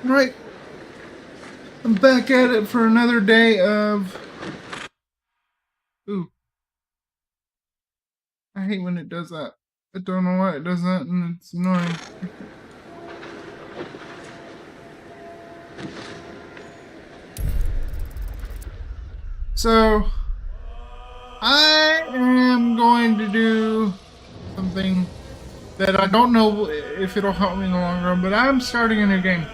Right, I'm back at it for another day of. Ooh, I hate when it does that. I don't know why it does that, and it's annoying. So, I am going to do something that I don't know if it'll help me in the long run, but I'm starting a new game.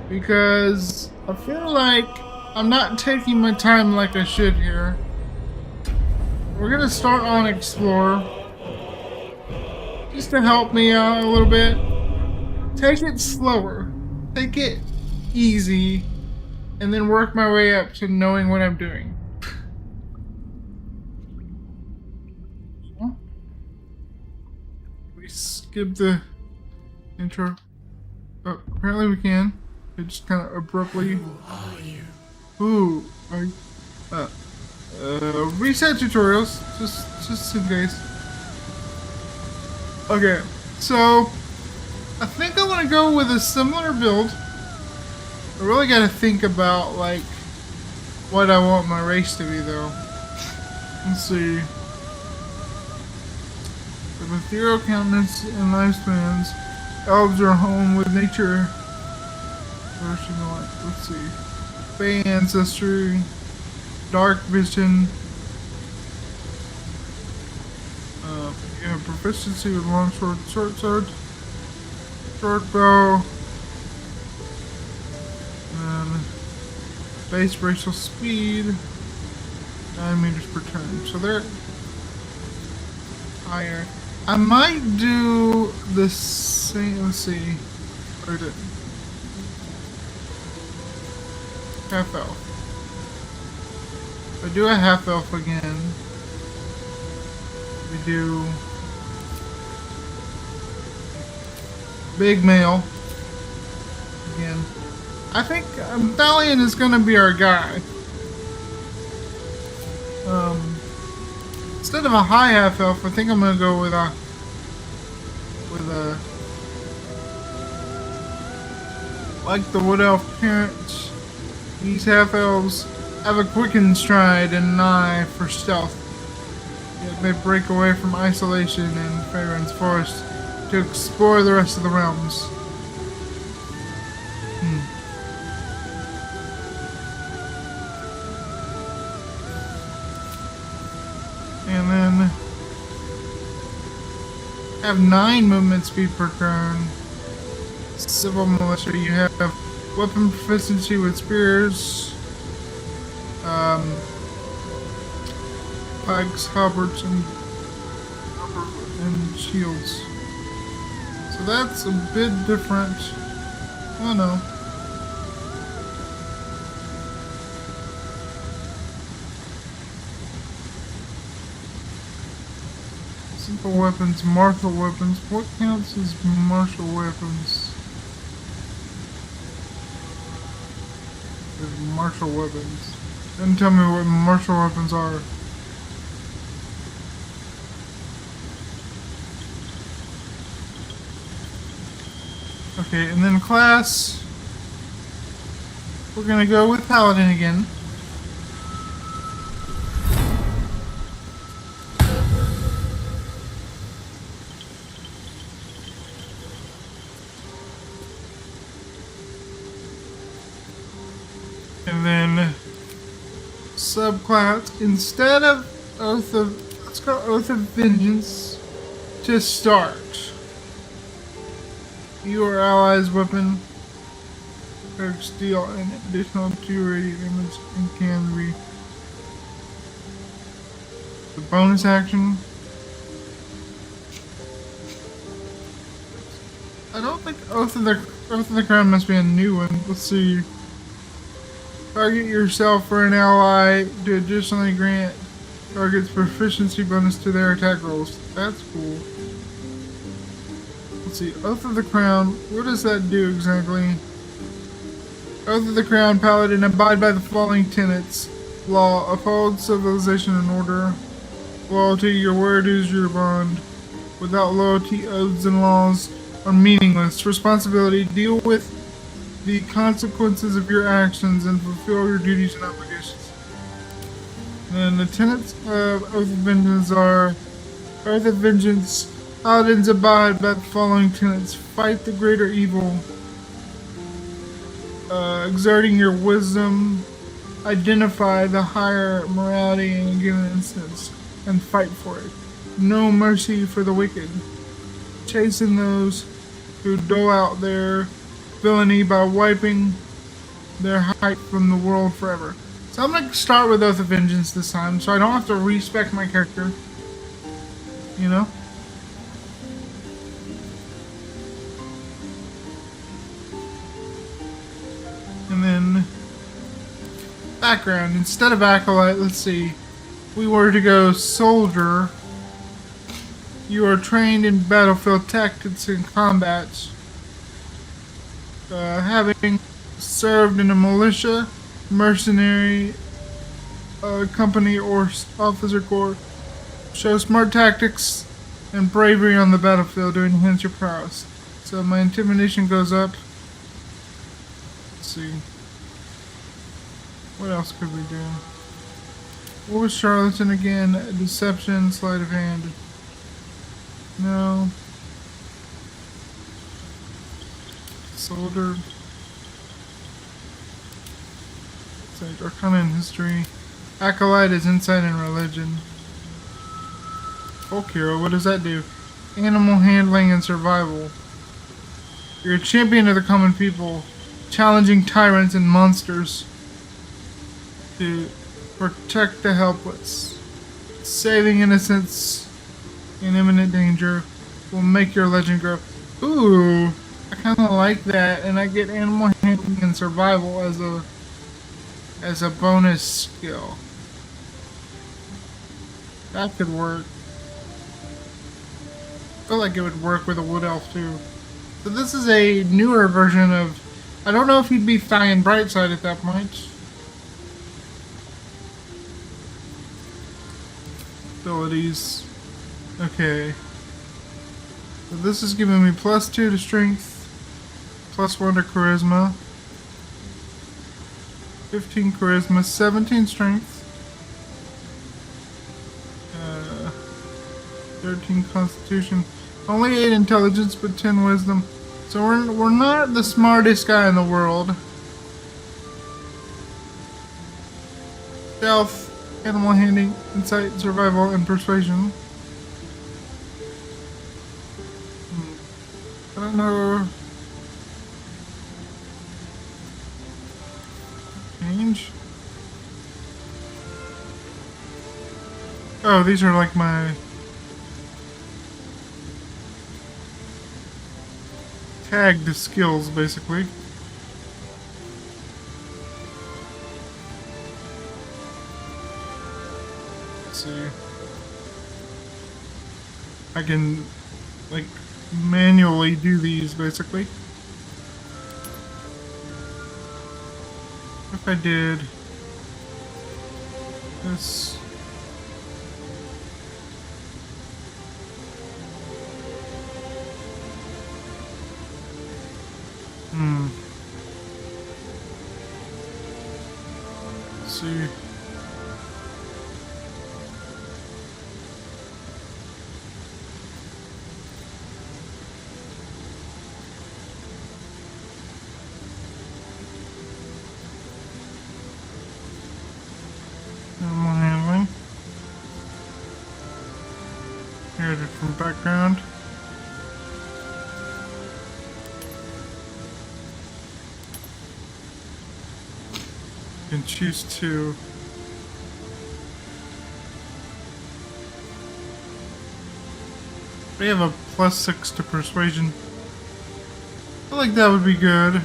Because I feel like I'm not taking my time like I should here. We're gonna start on Explore. Just to help me out a little bit. Take it slower. Take it easy. And then work my way up to knowing what I'm doing. We skip the intro. Oh, apparently we can. It just kind of abruptly. Who are you? Who are you? Reset tutorials. Just in case. Okay, so I think I want to go with a similar build. I really got to think about like what I want my race to be, though. Let's see. With ethereal countenance and lifespans, elves are home with nature. Let's see. Fey ancestry, dark vision. You have proficiency with long sword, short sword, short bow, and base racial speed, 9 meters per turn. So they're higher. I might do the same. Let's see. Or is it half elf? If I do a half elf again, we do big male again. I think Thalion is gonna be our guy. Instead of a high half elf, I think I'm gonna go with a like the wood elf parents. These half elves have a quickened stride and an eye for stealth. Yet they break away from isolation in Faerun's forest to explore the rest of the realms. And then have 9 movement speed per turn. Civil militia, you have weapon proficiency with spears, pikes, halberds, and shields. So that's a bit different. Oh no. Simple weapons, martial weapons. What counts as martial weapons? There's martial weapons. Didn't tell me what martial weapons are. Okay, and then class. We're gonna go with Paladin again. And then subclass, instead of Oath of, let's go Oath of Vengeance to start. Your allies' weapon deal an additional 2 radiant damage and can be the bonus action. I don't think Oath of the Crown must be a new one. Let's see. Target yourself or an ally to additionally grant targets proficiency bonus to their attack rolls. That's cool. Let's see. Oath of the Crown. What does that do exactly? Oath of the Crown, Paladin, abide by the following tenets. Law, uphold civilization and order. Loyalty, your word is your bond. Without loyalty, oaths and laws are meaningless. Responsibility, deal with the consequences of your actions and fulfill your duties and obligations. And the tenets of Oath of Vengeance are Oath of Vengeance. Paladins abide by the following tenets: fight the greater evil, exerting your wisdom, identify the higher morality in a given instance, and fight for it. No mercy for the wicked. Chasing those who dole out their villainy by wiping their height from the world forever. So I'm going to start with Oath of Vengeance this time, so I don't have to respec my character. You know? And then background. Instead of Acolyte, let's see. If we were to go Soldier. You are trained in battlefield tactics and combats. Having served in a militia, mercenary company, or officer corps, show smart tactics and bravery on the battlefield to enhance your prowess. So my intimidation goes up. Let's see. What else could we do? What was charlatan again? Deception, sleight of hand. No. Soldier. Arcana and history. Acolyte is insight and religion. Folk hero, what does that do? Animal handling and survival. You're a champion of the common people, challenging tyrants and monsters to protect the helpless. Saving innocents in imminent danger will make your legend grow. Ooh, I kind of like that, and I get animal handling and survival as a bonus skill. That could work. I feel like it would work with a wood elf too. So this is a newer version of. I don't know if he'd be Thyrian Brightside at that point. Abilities. Okay. So this is giving me +2 to strength, +1 to charisma, 15 charisma, 17 strength, 13 constitution, only 8 intelligence, but 10 wisdom. So we're not the smartest guy in the world. Stealth, animal handling, insight, survival, and persuasion. I don't know. Change? Oh, these are like my tagged skills, basically. Let's see. I can, like, manually do these, basically. If I did this. Let's see. Animal handling. Here's it from background. You can choose to we have a +6 to persuasion. I feel like that would be good.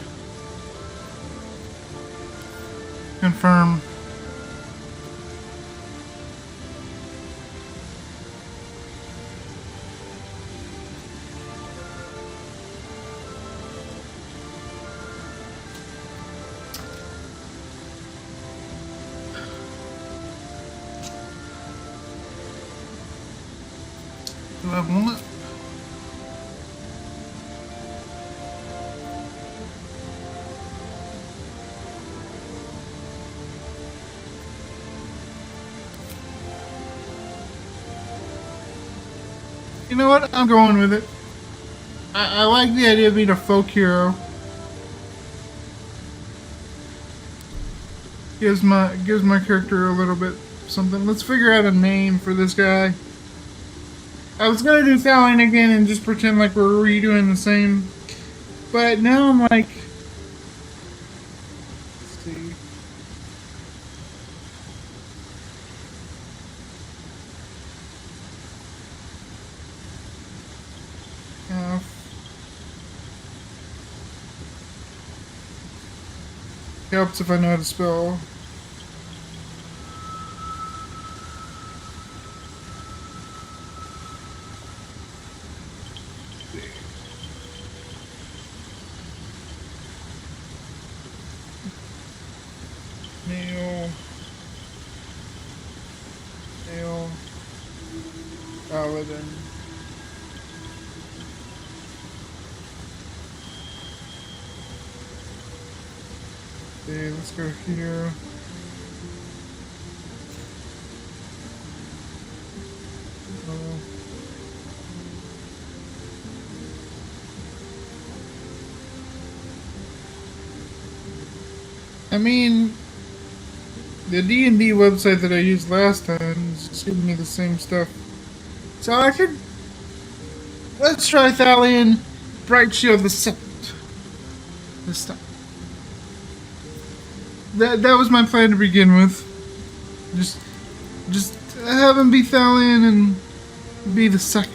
Confirm. Level up. know what? I'm going with it. I like the idea of being a folk hero. Gives my character a little bit something. Let's figure out a name for this guy. I was gonna do Thalion again and just pretend like we're redoing the same, but now I'm like, let's see. Helps if I know how to spell. Nail. Paladin. Okay, let's go here. I mean, the D&D website that I used last time is just giving me the same stuff. So I could... Let's try Thalion Bright Shield the second. This time. That was my plan to begin with. Just have him be Thalion and be the second.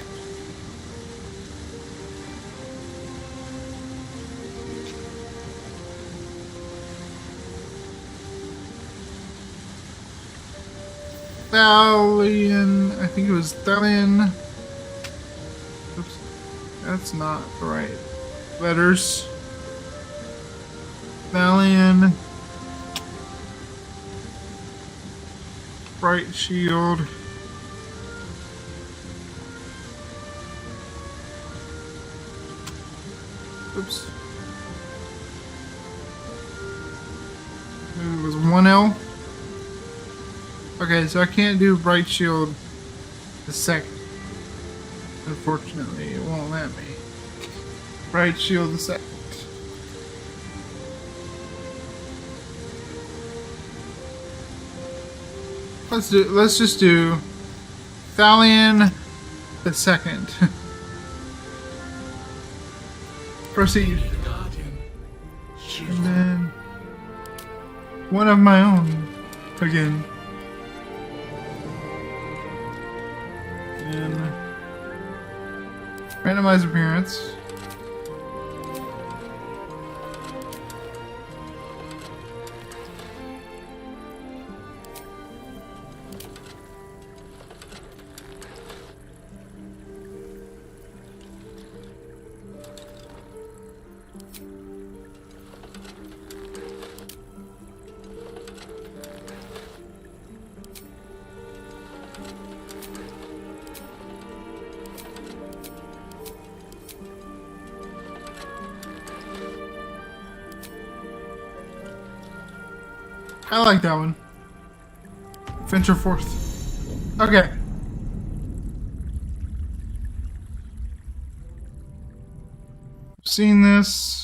Thalion, I think it was Thalion. Oops, that's not the right letters. Thalion. Bright Shield. Oops. It was 1L. Okay, so I can't do Bright Shield the second. Unfortunately, it won't let me. Bright Shield the second. Let's just do Thalion the second. Proceed. And then one of my own again. And randomize appearance. I like that one. Venture forth. Okay. Seen this.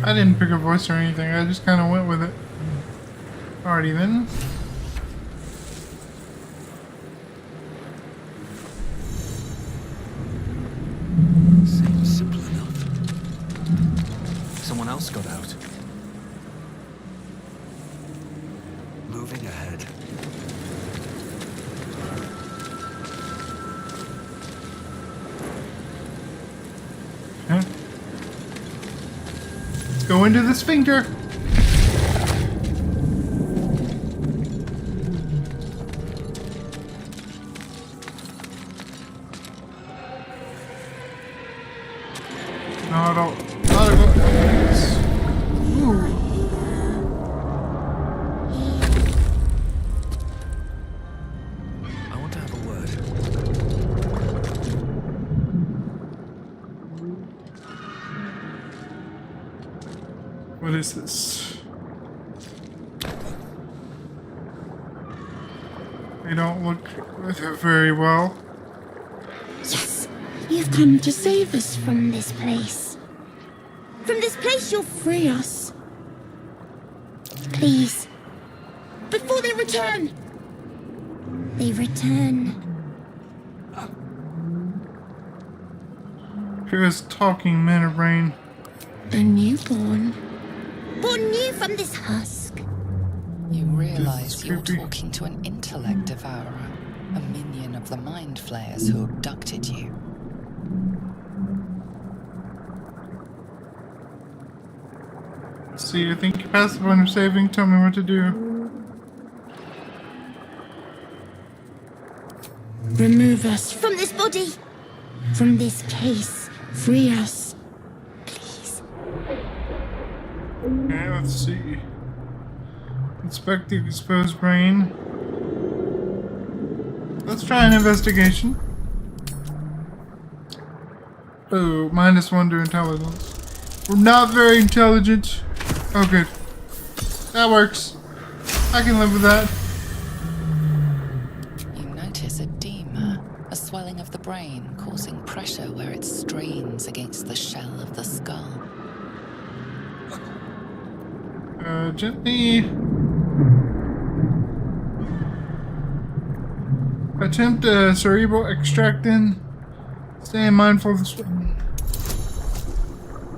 I didn't pick a voice or anything, I just kind of went with it. Alrighty then. Seems simple enough. Someone else got out. Moving ahead. Huh? Go into the sphincter. What is this? They don't look very well. Yes, you've come to save us from this place. From this place you'll free us. Please. Before they return. They return. Here's talking men of rain. A newborn. Born new from this husk. You realize is you're creepy. talking to an intellect devourer, a minion of the mind flayers who abducted you. See, I think you passed the point of saving. Tell me what to do. Remove us from this body. From this case. Free us. Please. Okay, let's see. Inspect the exposed brain. Let's try an investigation. Oh, -1 to intelligence. We're not very intelligent. Oh, good. That works. I can live with that. You notice edema, a swelling of the brain causing pressure where it strains against the shell of the skull. Gently attempt a cerebral extraction. Stay mindful of the swelling.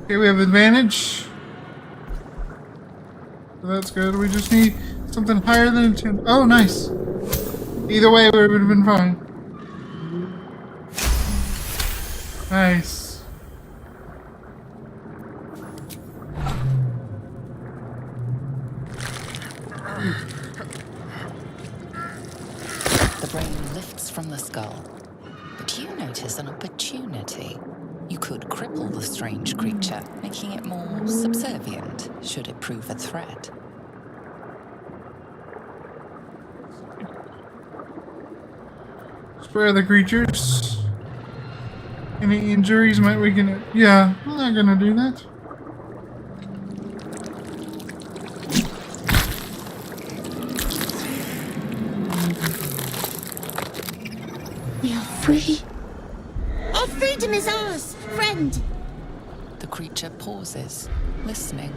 Okay, we have advantage. So that's good. We just need something higher than a 10. Oh, nice. Either way, we would have been fine. Nice. The brain lifts from the skull, but you notice an opportunity. You could cripple the strange creature, making it more subservient should it prove a threat. Spare the creatures. Any injuries might weaken it. Yeah, I'm not gonna do that. We are free. Our freedom is ours, friend. The creature pauses, listening.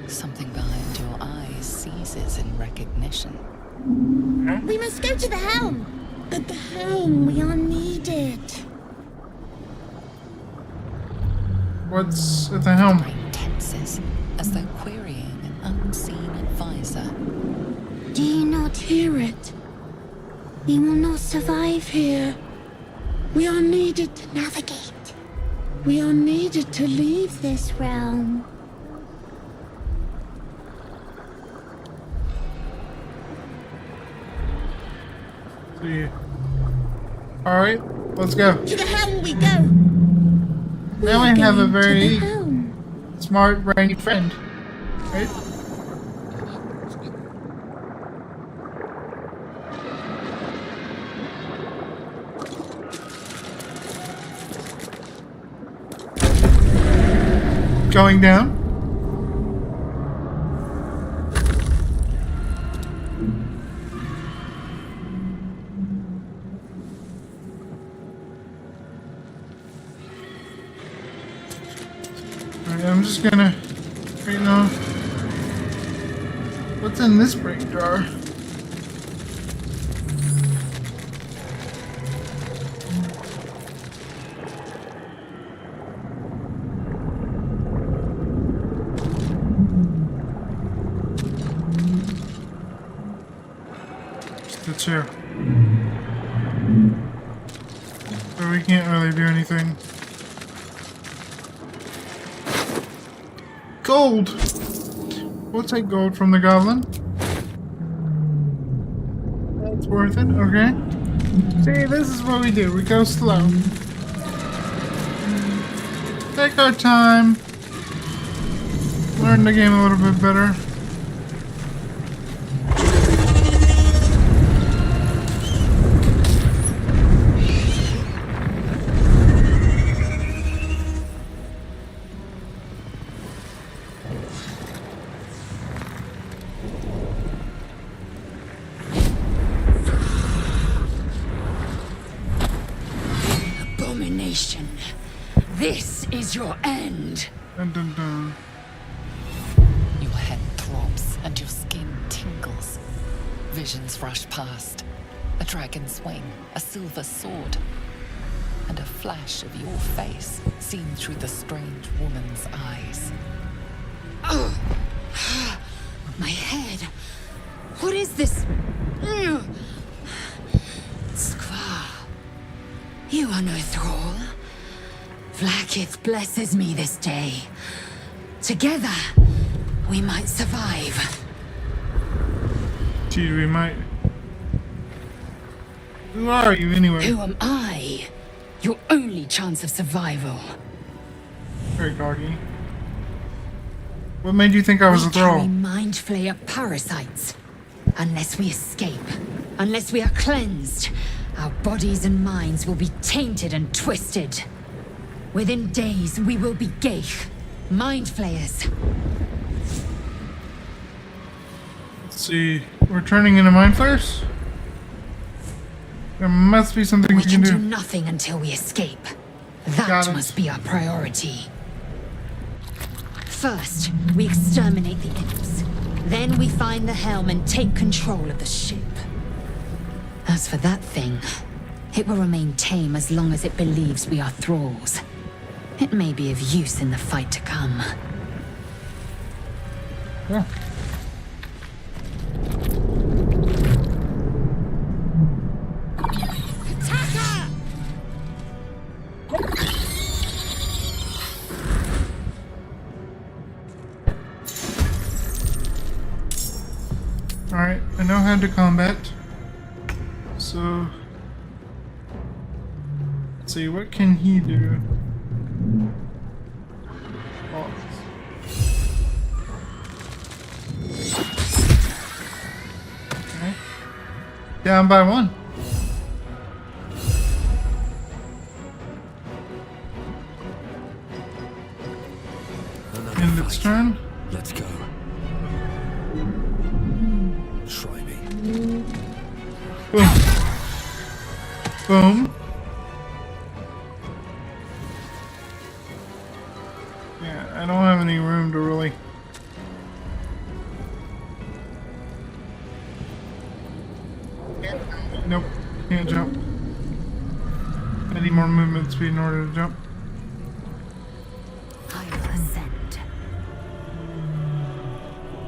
Something behind your eyes seizes in recognition. We must go to the helm. At the helm, we are needed. What's at the helm? Brain tenses, as though querying an unseen advisor. Do you not hear it? We will not survive here. We are needed to navigate. We are needed to leave this realm. See. Alright, let's go. To the helm we go. Now we have a Going to very the helm. smart, brainy friend. Right? Going down. Alright, I'm just gonna right now. What's in this break jar? Just the two. So we can't really do anything. Gold! We'll take gold from the goblin. That's worth it, okay? See, this is what we do. We go slow. Take our time. Learn the game a little bit better. Abomination. This is your end. Dun, dun, dun. Your head throbs and your skin tingles. Visions rush past. A dragon's wing, a silver sword, and a flash of your face seen through the strange woman's eyes. My head. What is this? Skvar. You are no thrall. Vlaakith blesses me this day. Together, we might survive. Gee, we might. Who are you anyway? Who am I? Your only chance of survival. Very cocky. What made you think I was a We carry thrall? mind flayer parasites. Unless we escape, unless we are cleansed, our bodies and minds will be tainted and twisted. Within days, we will be Geich, mind flayers. Let's see. We're turning into mind flayers? There must be something We we can can do do. nothing until we escape. Got That it. must be our priority. First, we exterminate the imps. Then we find the helm and take control of the ship. As for that thing, it will remain tame as long as it believes we are thralls. It may be of use in the fight to come. Yeah. Alright, I know how to combat. So let's see, what can he do? Oh. Okay. Down by one. Another End its fight. turn. Let's go. Try me. Boom. Boom. Yeah, I don't have any room to really. Nope, can't jump. I need more movement speed in order to jump. I will ascend.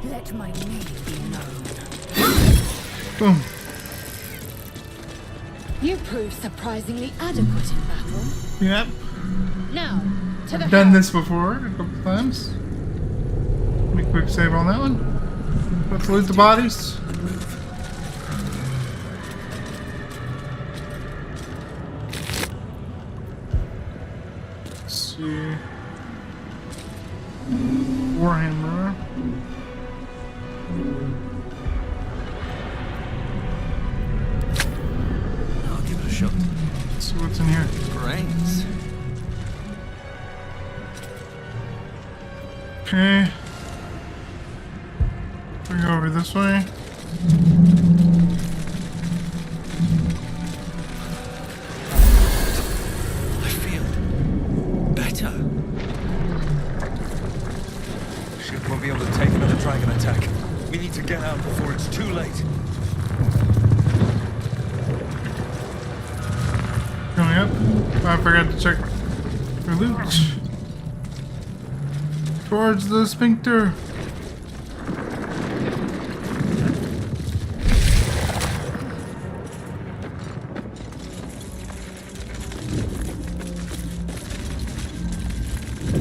Let my name be known. Boom. You proved surprisingly adequate in battle. Yep, Now, to the I've done helm. this before a couple times. Let me quick save on that one. Let's loot the bodies. And move. Let's see. Warhammer. I'll give it a shot. Let's see what's in here. Brains. Okay. We go over this way. I feel better. Ship won't be able to take another dragon attack. We need to get out before it's too late. Coming up. I forgot to check for loot. Towards the sphincter.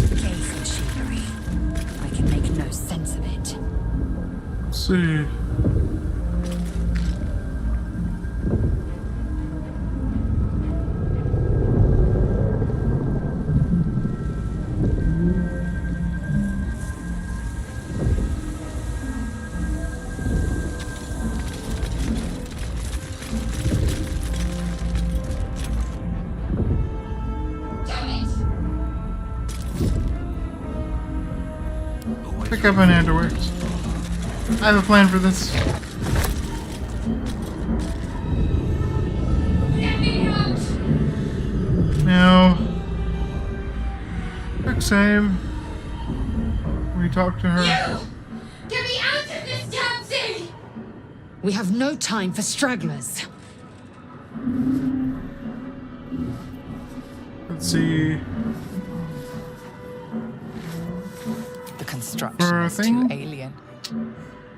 Case and chivalry. I can make no sense of it. Let's see. Pick up an underwear. I have a plan for this. No. save. We talked to her. Get me out of this damn thing! We have no time for stragglers. Let's see. The construction For a is too thing? alien.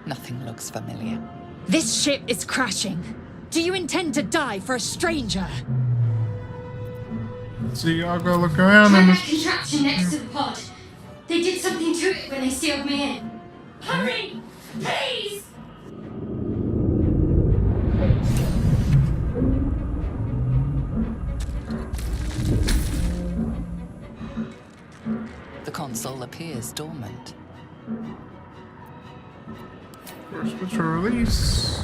Nothing looks familiar. This ship is crashing. Do you intend to die for a stranger? Let's see, I'll go look around Try and that contraption next to the pod. They did something to it when they sealed me in. Hurry! Please! The console appears dormant. first switch or release.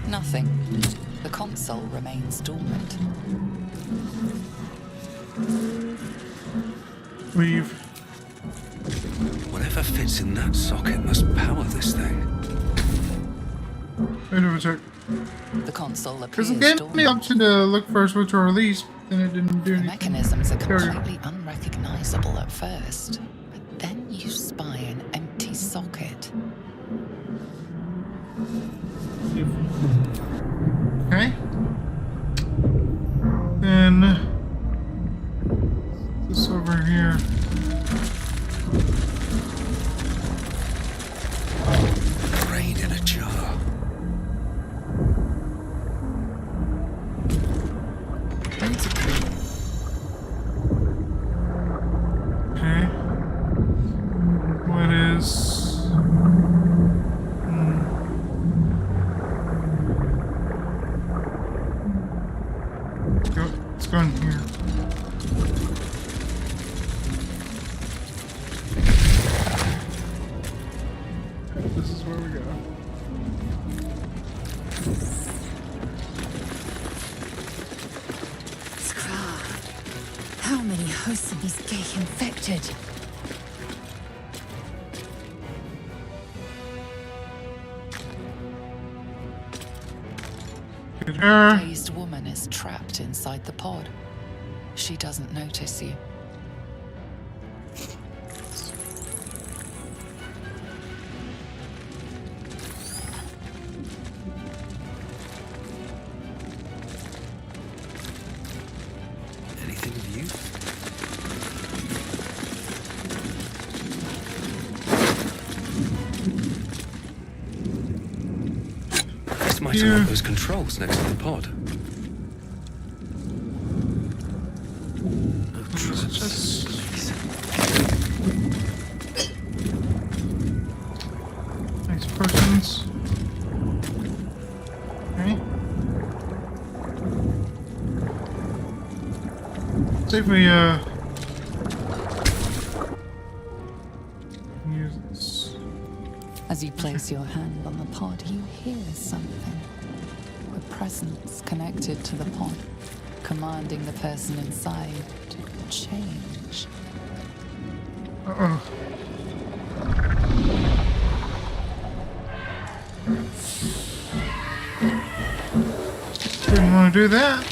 Nothing. The console remains dormant. Leave. Whatever fits in that socket must power this thing. Wait a check. The console Because appears it gave me dormant. the option to look for a switch or release, then it didn't do The anything. mechanisms are There we go. completely unrecognizable at first, but then you spy an empty socket. Okay. Then this over here. Brain in a jar. Okay. What is? Let's go in here. This is where we go. Skrar. How many hosts of these gay infected? Get her. A dazed woman is trapped inside the pod. She doesn't notice you. Anything of use? This might Yeah. unlock those controls next to the pod. No traps. Nice persons. Okay. See if we use this. As you place your hand on the pod, you hear something. A presence connected to the pod, commanding the person inside to change. Uh-oh. Didn't want to do that.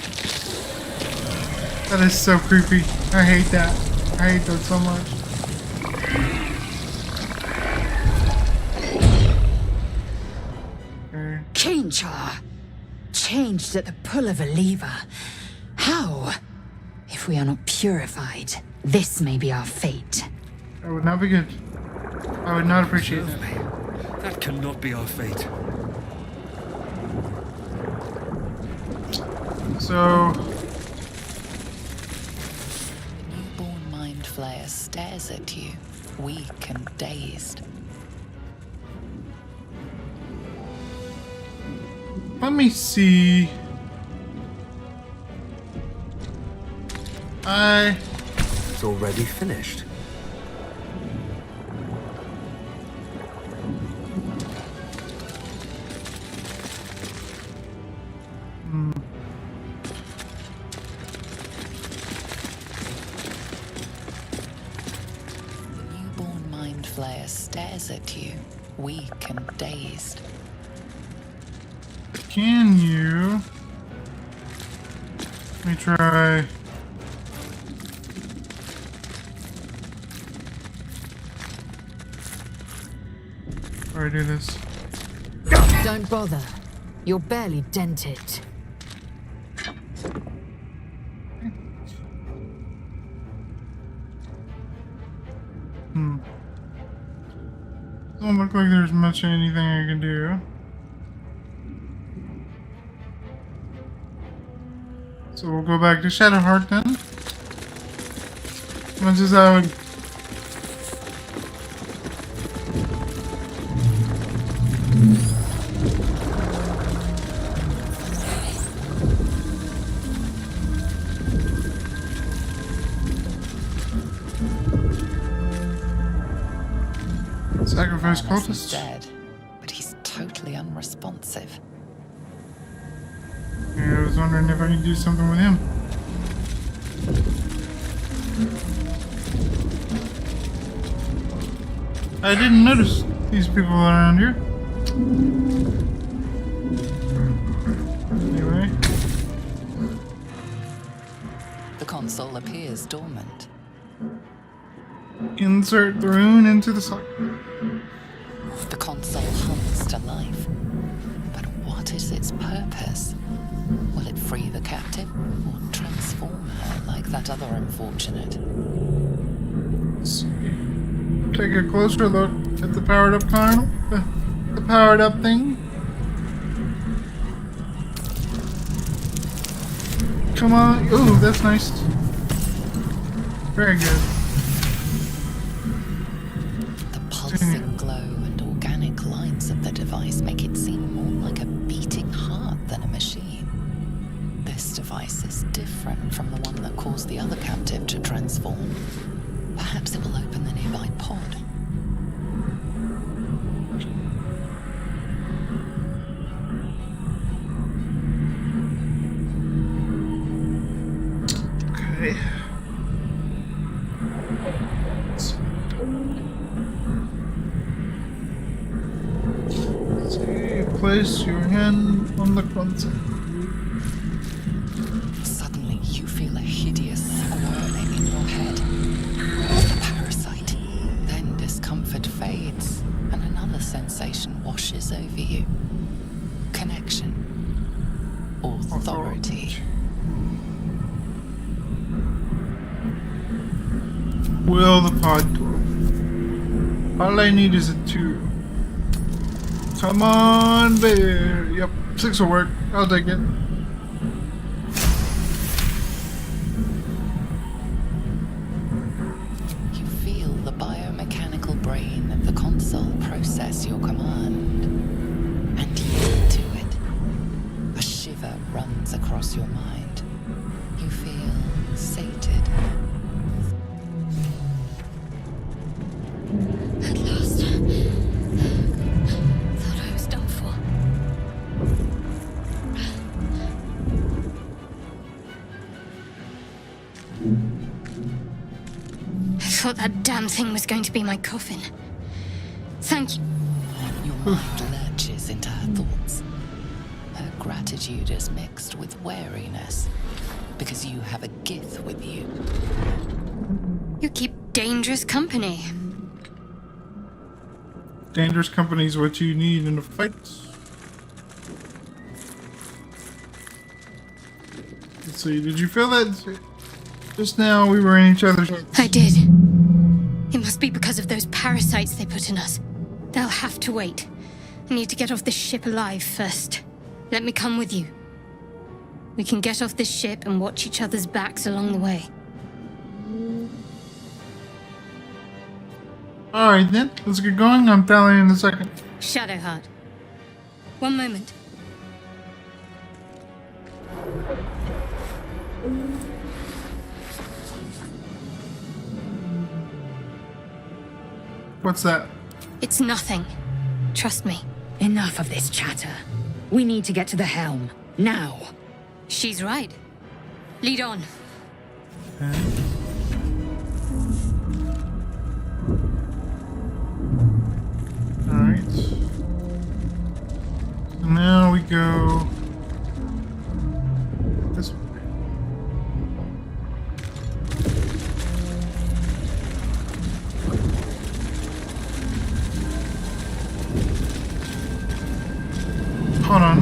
That is so creepy. I hate that. I hate that so much. Okay. Chainchar. Changed at the pull of a lever. How? If we are not purified, this may be our fate. That would not be good. I would not appreciate Serve that. me. That cannot be our fate. So, The newborn mind flayer stares at you, weak and dazed. let me see. It's already finished. The newborn mind flayer stares at you, weak and dazed. Can you? Let me try. before I do this. Don't bother. You're barely dented. Doesn't look like there's much anything I can do. So we'll go back to Shadowheart then. Much as I would. Sacrifice Arnes's cultists. dead, but he's totally unresponsive. Yeah, I was wondering if I could do something with him. I didn't notice these people around here. Anyway. The console appears dormant. Insert the rune into the socket. The console hums to life. But what is its purpose? Will it free the captive or transform her like that other unfortunate? Let's take a closer look at the powered up car. The powered up thing. Come on. Ooh, that's nice. Very good. The pulsing glow and organic lines of the device make it seem more like a beating heart than a machine. This device is different from the one that caused the other captive to transform. Perhaps it will open the nearby pod. Okay. Place your hand on the console. Suddenly, you feel a hideous squirming in your head. The parasite. Then discomfort fades, and another sensation washes over you. Connection. Authority. Will the pod door. All I need is a 2. Come on, bear. Yep, 6 will work. I'll take it. You feel the biomechanical brain of the console process your command. And yield to it. A shiver runs across your mind. You feel sated. At last. Thought I was done for. I thought that damn thing was going to be my coffin. Thank you. Your mind lurches into her thoughts. Her gratitude is mixed with wariness. Because you have a Gith with you. You keep dangerous company. Dangerous company is what you need in a fight. Let's see, did you feel that? Just now we were in each other's. I did. It must be because of those parasites they put in us. They'll have to wait. I need to get off this ship alive first. Let me come with you. We can get off this ship and watch each other's backs along the way. Alright then, let's get going. I'm telling you in a second. Shadowheart. One moment. What's that? It's nothing. Trust me. Enough of this chatter. We need to get to the helm. Now. She's right. Lead on. Okay. Alright. So now we go this way. Hold on.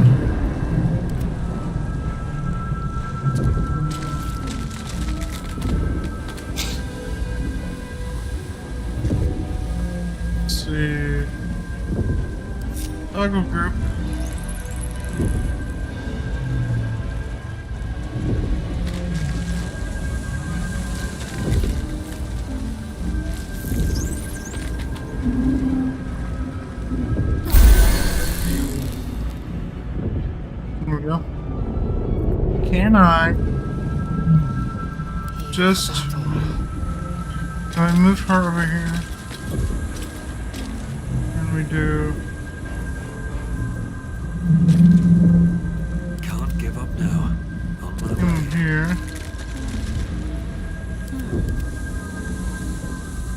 Let's see. Toggle group. There we go. Can I just... Do I move her over here? And we do... Can't give up now. On my Come way. here.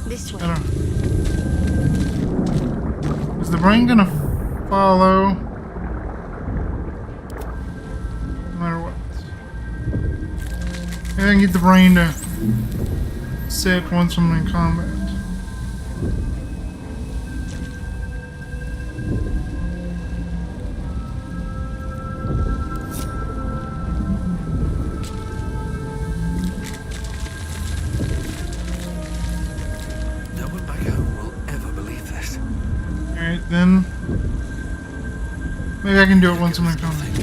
This way. I don't... Is the brain gonna follow? No matter what. Maybe I can get the brain to sit once I'm in combat. No one back home will ever believe this. Alright, then. Maybe I can do it once I'm in combat.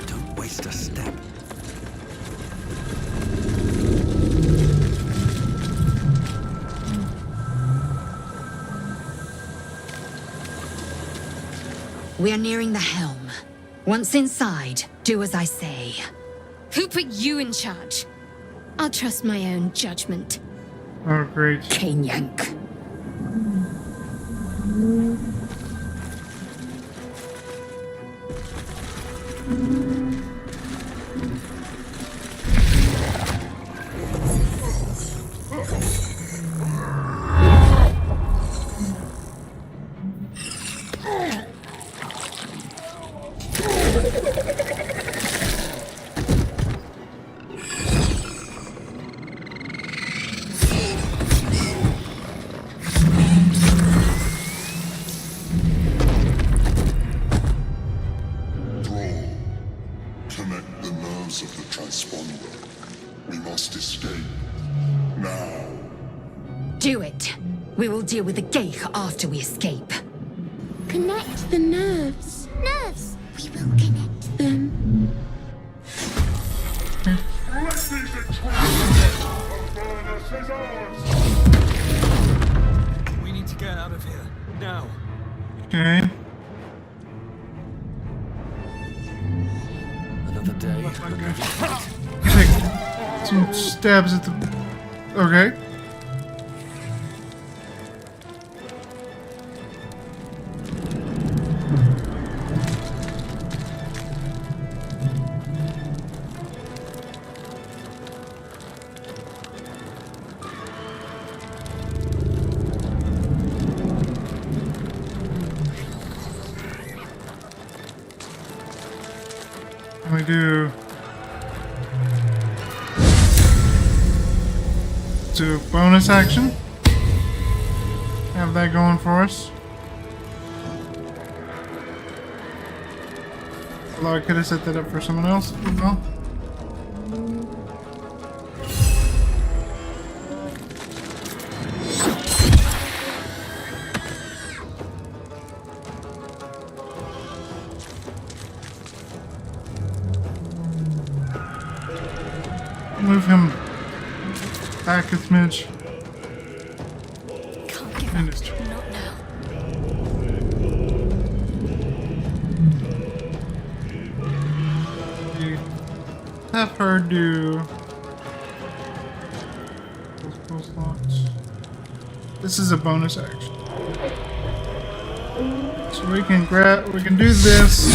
Don't waste a step. We are nearing the helm. Once inside, do as I say. Who put you in charge? I'll trust my own judgment. Oh, great. Cane yank. Connect the nerves of the transponder. We must escape. Now. Do it. We will deal with the Geich after we escape. Connect the nerves. Nerves! We will connect them. We need to get out of here. Now. Okay. Another day. Take some stabs at the... Okay. We do bonus action. Have that going for us. Although I could have set that up for someone else as well. Move him back a smidge. Can't give And up. it's- Not now. You have her do those lots. This is a bonus action. So we can do this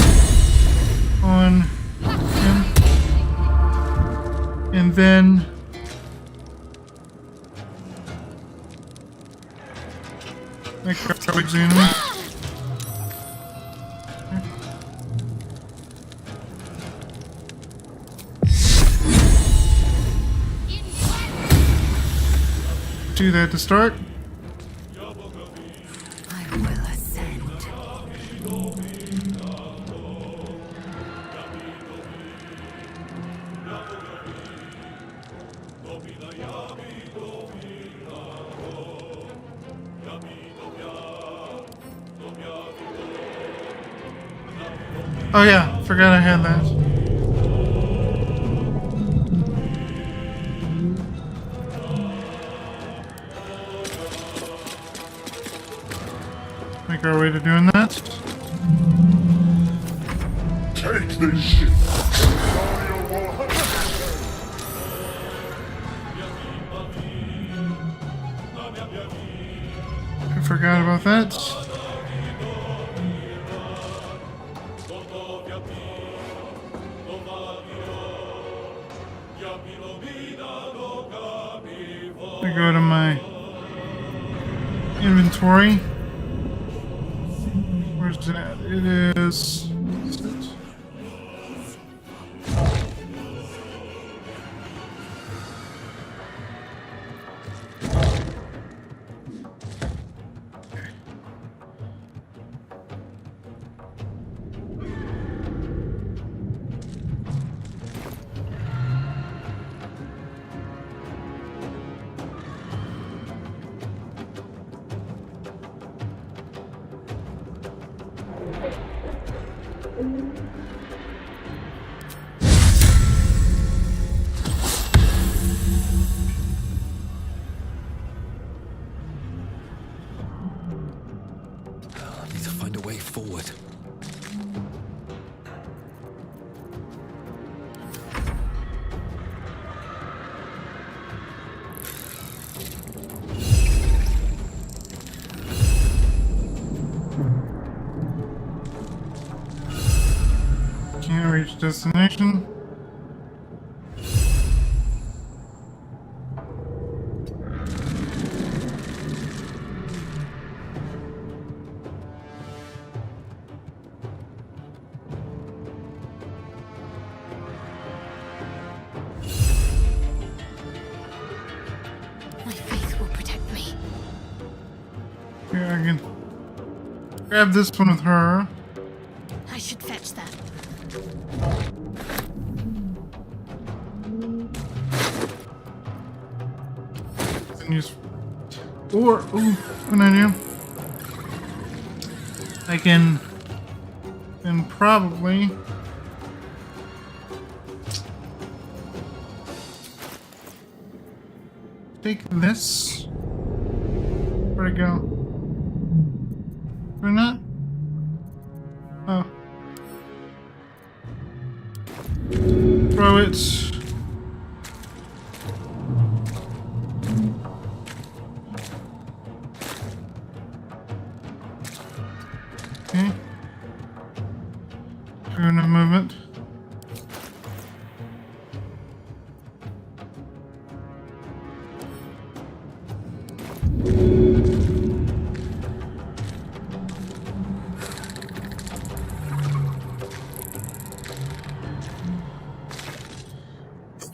on him. And then make her towards the enemy. I Oh yeah, forgot I had that. Make our way to doing that. Take this ship. Mario will have it. I forgot about that. I go to my inventory. Where's that? It is. Is it? I need to find a way forward. Can't reach destination. My faith will protect me. Here, I can grab this one with her. I should fetch that. And use. Or, ooh, an idea. I can then probably take this. Where'd it go? Or not? Oh. Throw it. Okay. Doing a movement.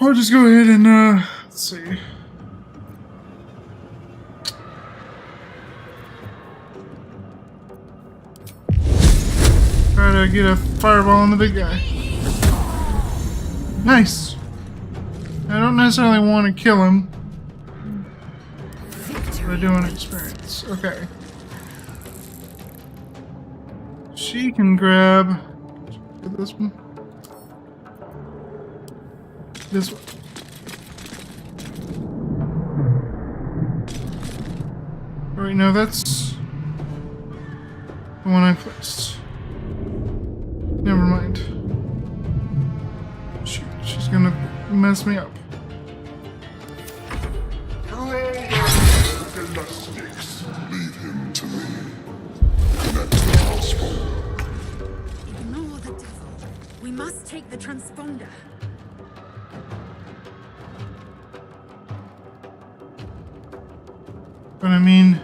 I'll just go ahead and let's see. Try to get a fireball on the big guy. Nice. I don't necessarily want to kill him, but I do want experience. Okay. She can grab this one. This one. Right now, that's the one I placed. Never mind. Shoot, she's gonna mess me up. Throw the sticks. Leave him to me. Connect the transponder. Ignore the devil. We must take the transponder. But I mean,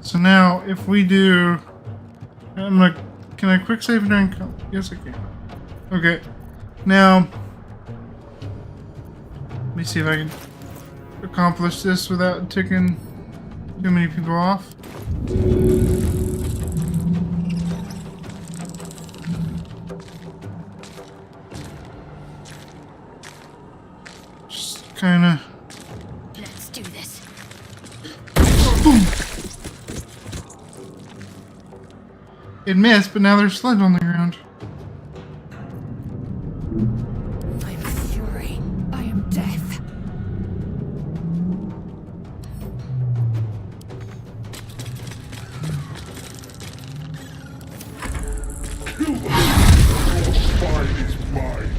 So now, if we do, can I quick save during? Yes, I can. Okay. Now, let me see if I can accomplish this without ticking too many people off. Just kind of. Let's do this. Boom. It missed, but now there's sludge on the ground. I am fury. I am death. Kill them! Your spine is mine!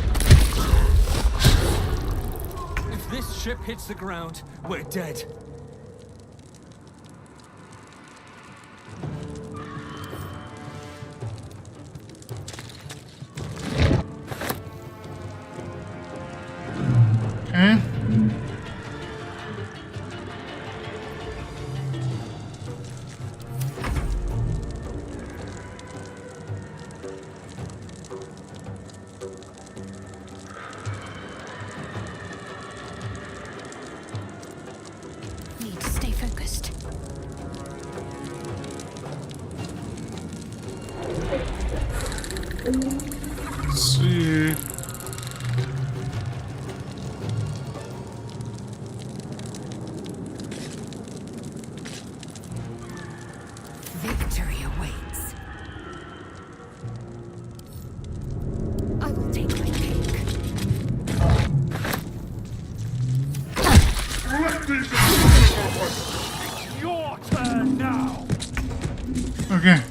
If this ship hits the ground, we're dead. Okay. Need to stay focused. Let's see. Victory awaits. I will take my cake. Let these Your turn now! Okay.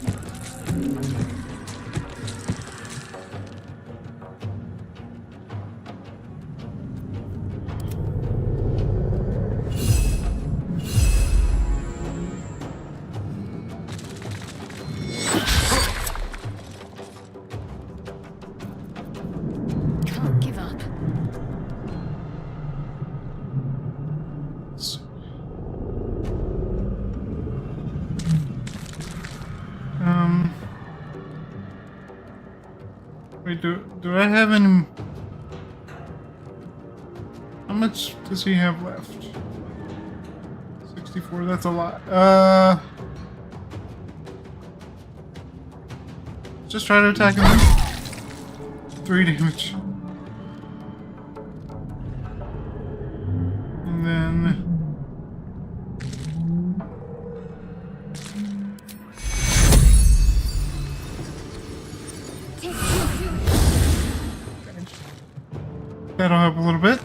Can't give up. Wait, do I have any? How much does he have left? 64, that's a lot. Just try to attack him then. 3 damage. And then that'll help a little bit.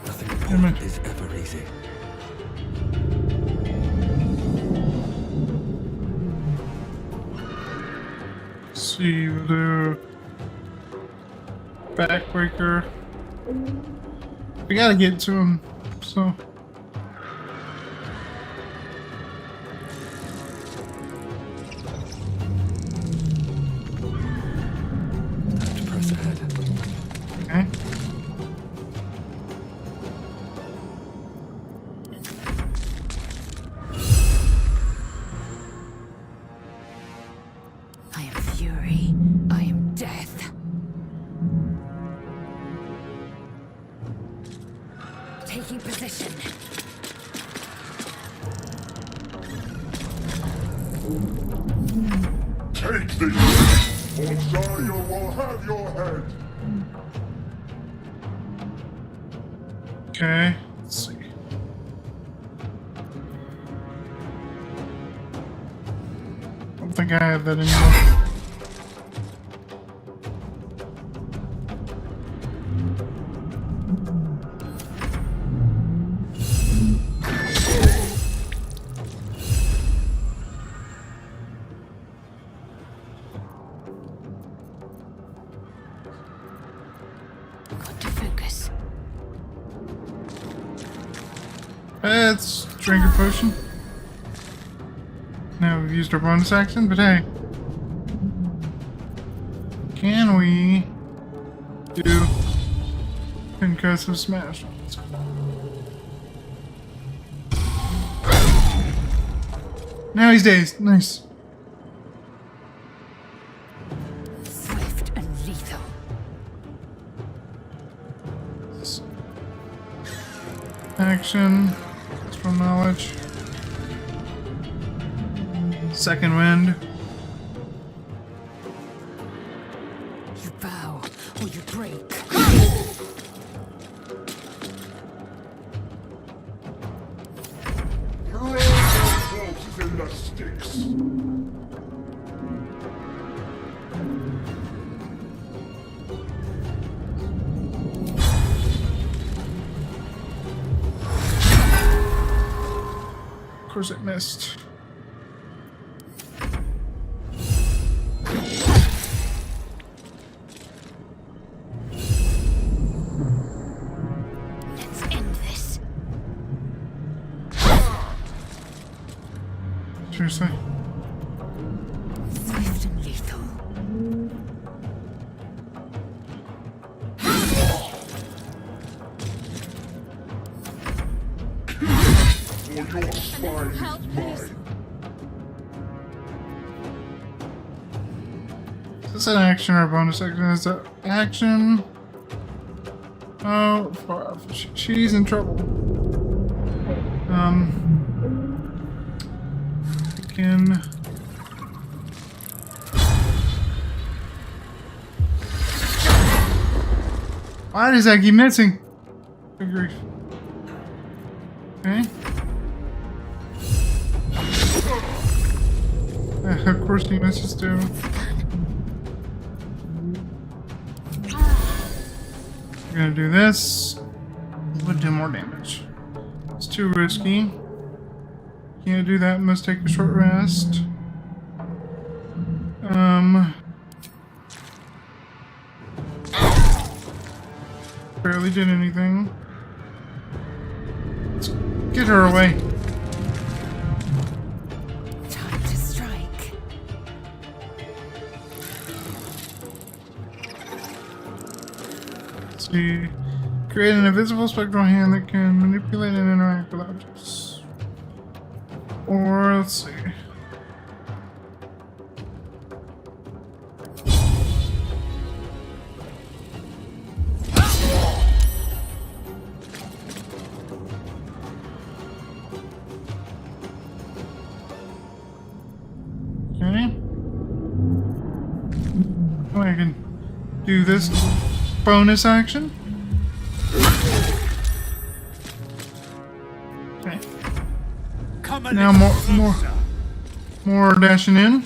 Nothing Damn important it. is ever easy. See, we'll do backbreaker. We gotta get to him, so. Time to press ahead. Okay. I am fury. I am death. Taking position. take these, or Zarya will have your head! Okay. Let's see. I don't think I have that anymore. Got to focus. Let's drink a potion. Now we've used our bonus action, but hey. Can we do concussive smash? Let's go. Now he's dazed. Nice. Swift and lethal. Action. Extra knowledge. Second wind. You bow or you break. Throw your corpses in the sticks. Of course it missed. Let's end this. Seriously. Swift and lethal. For your spine is Help, mine. please. Is this an action or a bonus action? Is that action? Oh, far off. She's in trouble. I can. Why does that keep missing? Good grief. Okay. Of course he misses too. We're gonna do this. Would do more damage. It's too risky. Can't do that. Must take a short rest. Barely did anything. Let's get her away. Time to strike. Let's see. Create an invisible spectral hand that can manipulate and interact with objects. Or let's see. Okay. Oh, I can do this bonus action. Okay. Come a Now little closer. more dashing in.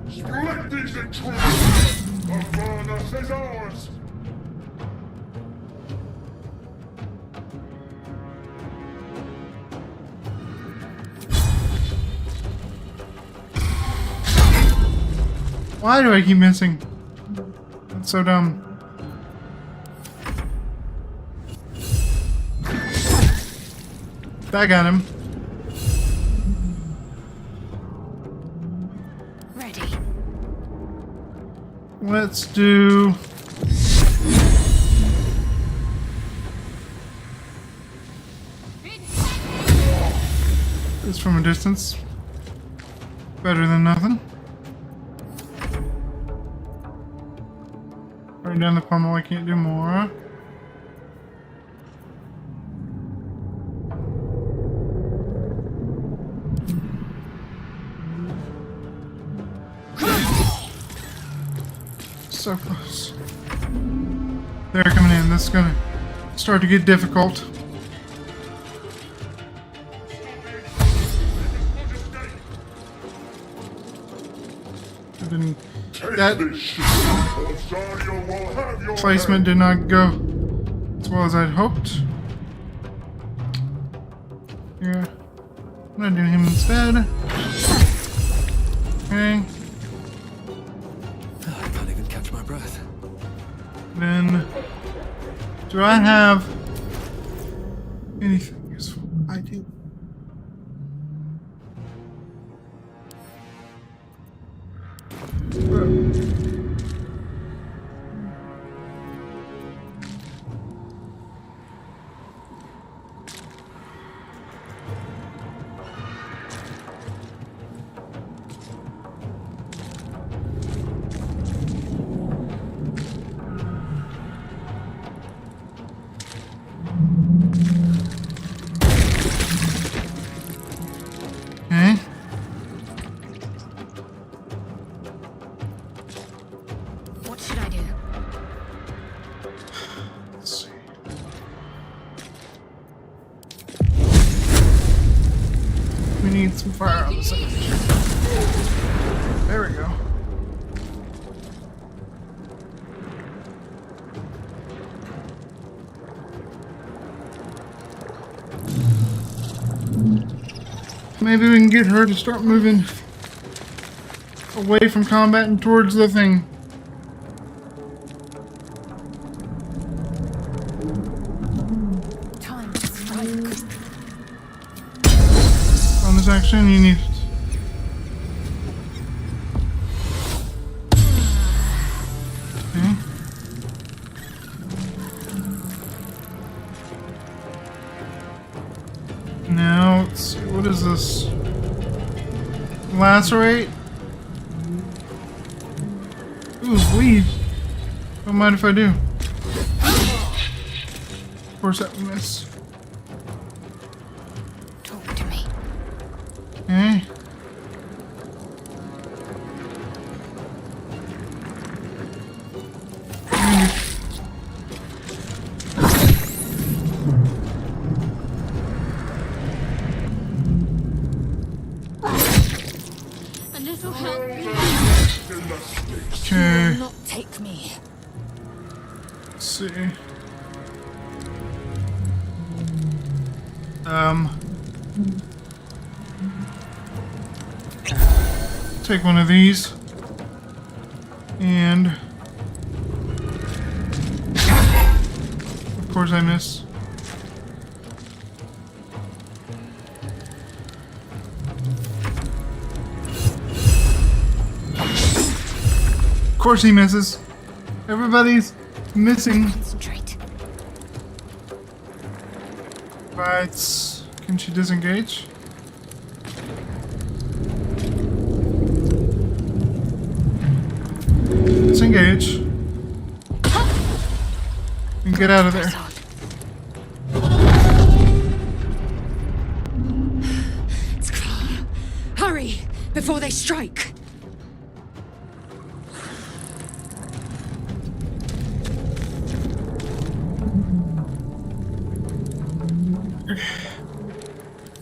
Split these intruders! Avernus is ours! Why do I keep missing? That's so dumb. Back at him. Ready. Let's do. This from a distance. Better than nothing. Right down the pommel, I can't do more. So close. They're coming in. This is gonna start to get difficult. I didn't. Take That this shit, or Zarya will have your placement did not go as well as I'd hoped. Yeah. I'm gonna do him instead. Okay. Oh, I can't even catch my breath. Then, do I have anything useful? I do. need some fire on this thing. There we go. Maybe we can get her to start moving away from combat and towards the thing. Time to strike. Bonus action, you need it. Okay. Now, let's see, what is this? Lacerate? Ooh, bleed. Don't mind if I do. Of course that will miss. Talk to me. Okay. A little help. Okay. Not take me. Let's see. Take one of these. And of course I miss. Of course he misses. Everybody's missing. Concentrate. Right. Can she disengage? Disengage. And get out of there. It's clear. Hurry before they strike.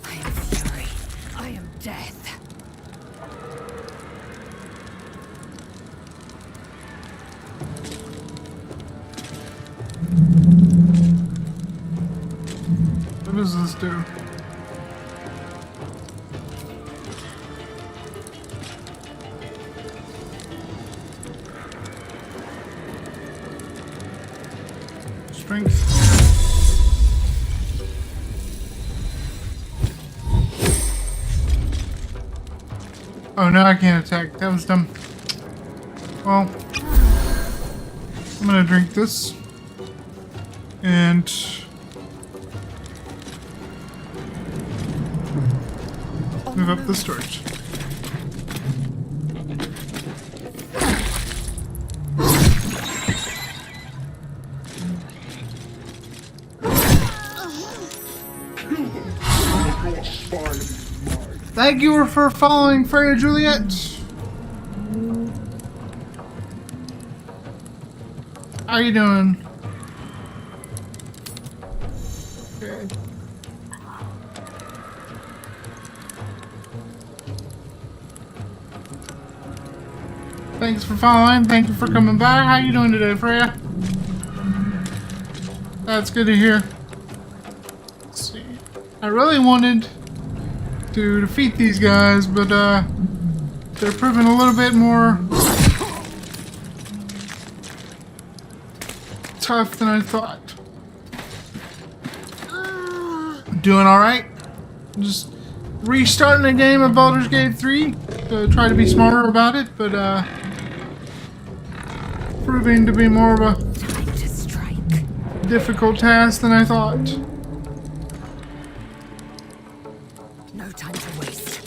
I am fury. I am death. What does this do? Strength. Oh, now I can't attack. That was dumb. Well, I'm gonna drink this. And move up the storage. Thank you for following Freya Juliet. How you doing? Okay. Thanks for following. Thank you for coming by. How you doing today, Freya? That's good to hear. Let's see. I really wanted to defeat these guys, but they're proving a little bit more tough than I thought. Doing alright. Just restarting a game of Baldur's Gate 3 to try to be smarter about it, but proving to be more of a Time to strike. difficult task than I thought. No time to waste.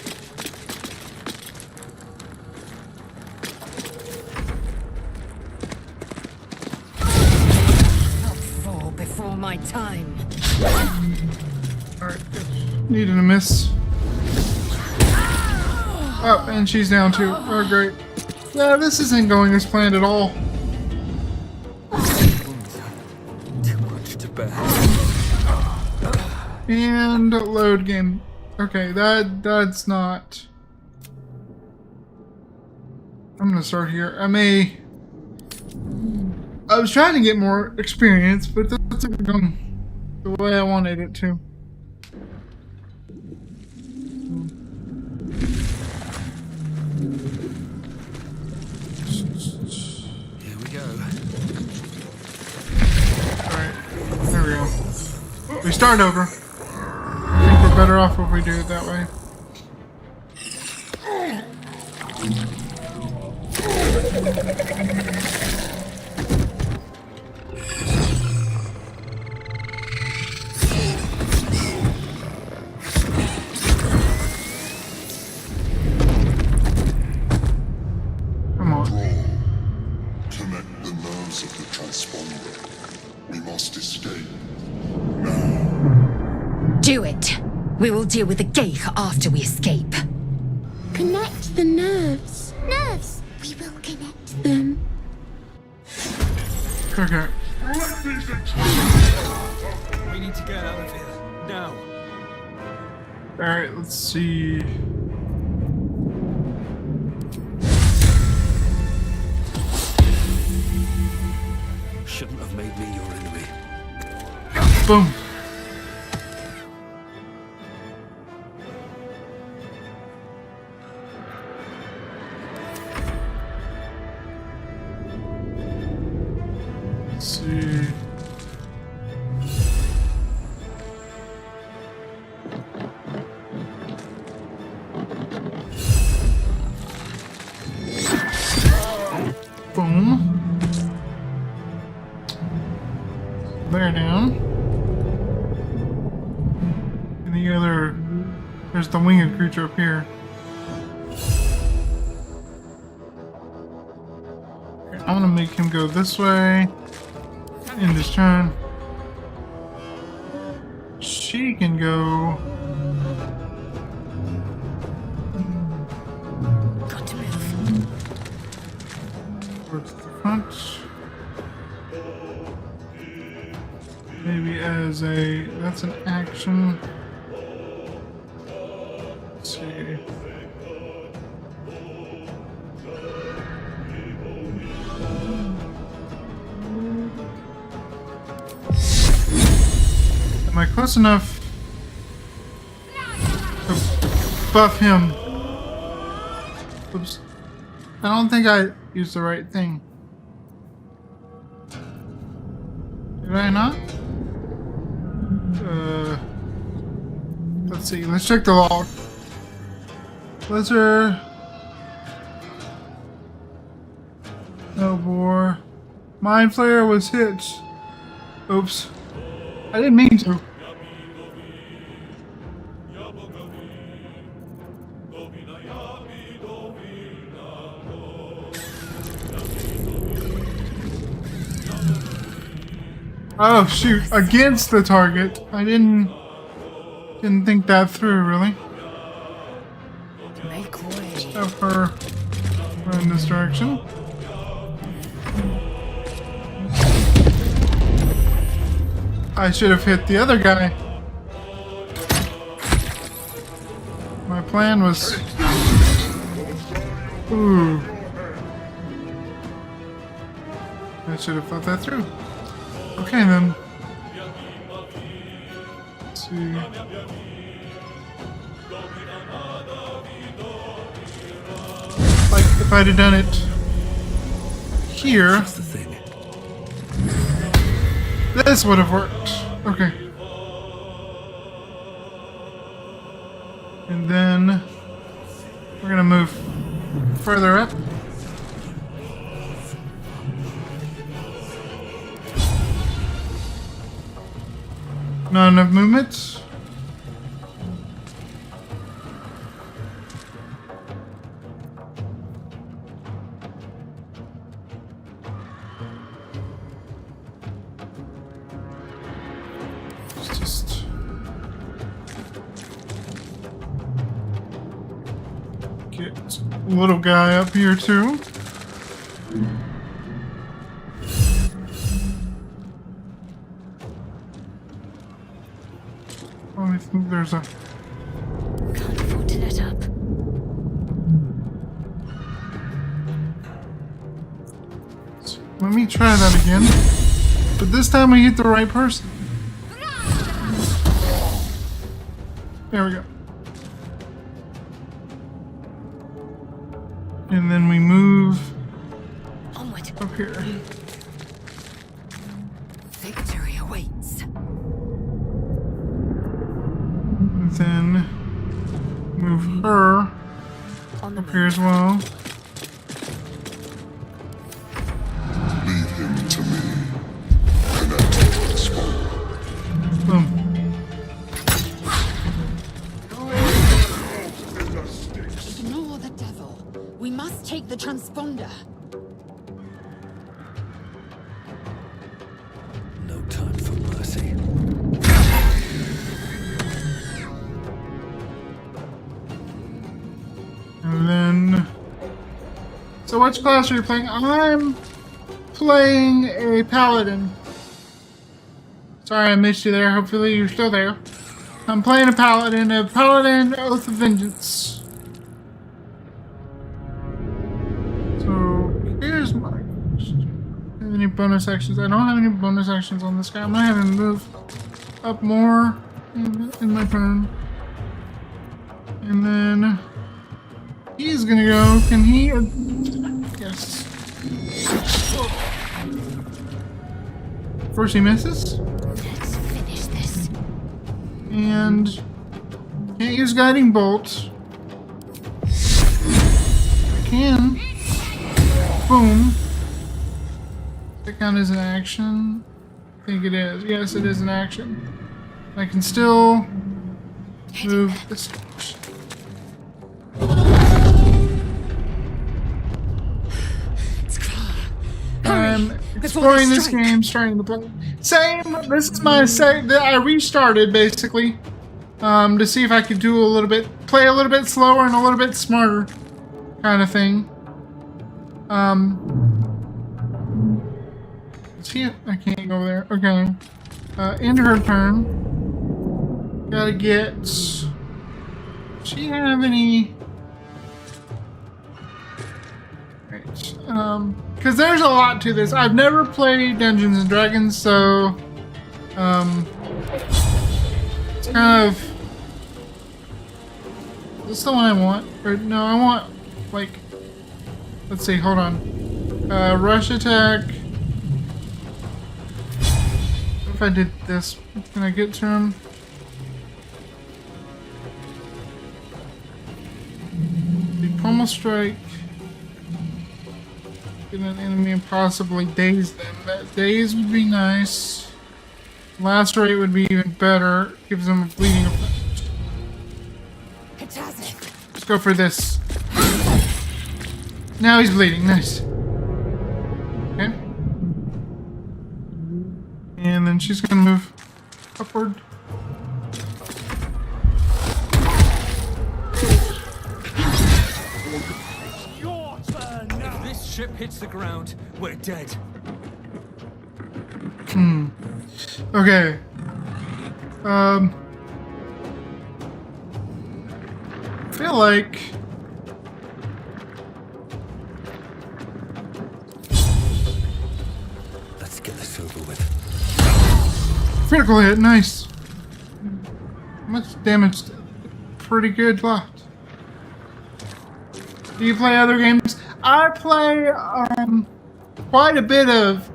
I'll fall before my time. Alright, needed a miss. Oh, and she's down too. Oh, great. Yeah, this isn't going as planned at all. Too much to bear. And load game. Okay, that's not. I'm gonna start here. I was trying to get more experience, but that's not going the way I wanted it to. Here we go. Alright, there we go. We start over. I think we're better off if we do it that way. Come on. Connect the nerves of the transponder. We must escape. Do it. We will deal with the Geich after we escape. Connect the nerves. Nerves! We will connect them. Okay. We need to get out of here. Now. Alright, let's see. Shouldn't have made me your enemy. Boom. Let's see. Boom. There down. And the other, there's the winged creature up here. I'm gonna make him go this way in this turn. She can go. Got to move. Towards the front. Maybe as a, that's an action. Let's see. Am I close enough to buff him? Oops. I don't think I used the right thing. Did I not? Let's see. Let's check the log. Blizzard. No bore. Mind Flayer was hit. Oops. I didn't mean to. Oh shoot, against the target. I didn't think that through really. Make way. Have her run in this direction. I should have hit the other guy. My plan was... Ooh. I should have thought that through. Okay then. Let's see. Like if I'd have done it here, That's the thing. this would have worked. Okay. And then we're gonna move further up. Not enough movement. Just get little guy up here too. Oh, I think there's a me try that again. But this time we hit the right person. There we go. And then we move Onward. up here. Victory awaits. And then move her On the up here as well. Leave him to me. Kinetic transponder. Boom. Ignore the devil. We must take the transponder. No time for mercy. And then... So which class are you playing? I'm playing a paladin. Sorry I missed you there. Hopefully you're still there. I'm playing a paladin Oath of Vengeance. So here's my question. Have any bonus actions? I don't have any bonus actions on this guy. I'm gonna have him move up more in my turn. And then he's gonna go. Can he? Yes. First he misses. Let's finish this. And can't use guiding bolt. I can. Boom. That count as an action? I think it is. Yes, it is an action. I can still move this direction. It's clear. I'm exploring this game, starting to play. Same. This is my I restarted basically, to see if I could do a little bit, play a little bit slower and a little bit smarter, kind of thing. See it? I can't go there. Okay. End her turn. Gotta get. Does she have any? Right. Because there's a lot to this. I've never played Dungeons and Dragons, so it's kind of. Is this the one I want? Or no, I want like. Let's see. Hold on. Rush attack. If I did this, can I get to him? The pommel strike. Get an enemy and possibly daze them. That daze would be nice. Lacerate would be even better. Gives them a bleeding effect. Let's go for this. Now he's bleeding. Nice. Okay. And then she's gonna move upward. If this ship hits the ground, we're dead. Okay. I feel like Let's get this over with. critical hit, nice. Much damage, pretty good left. Do you play other games? I play quite a bit of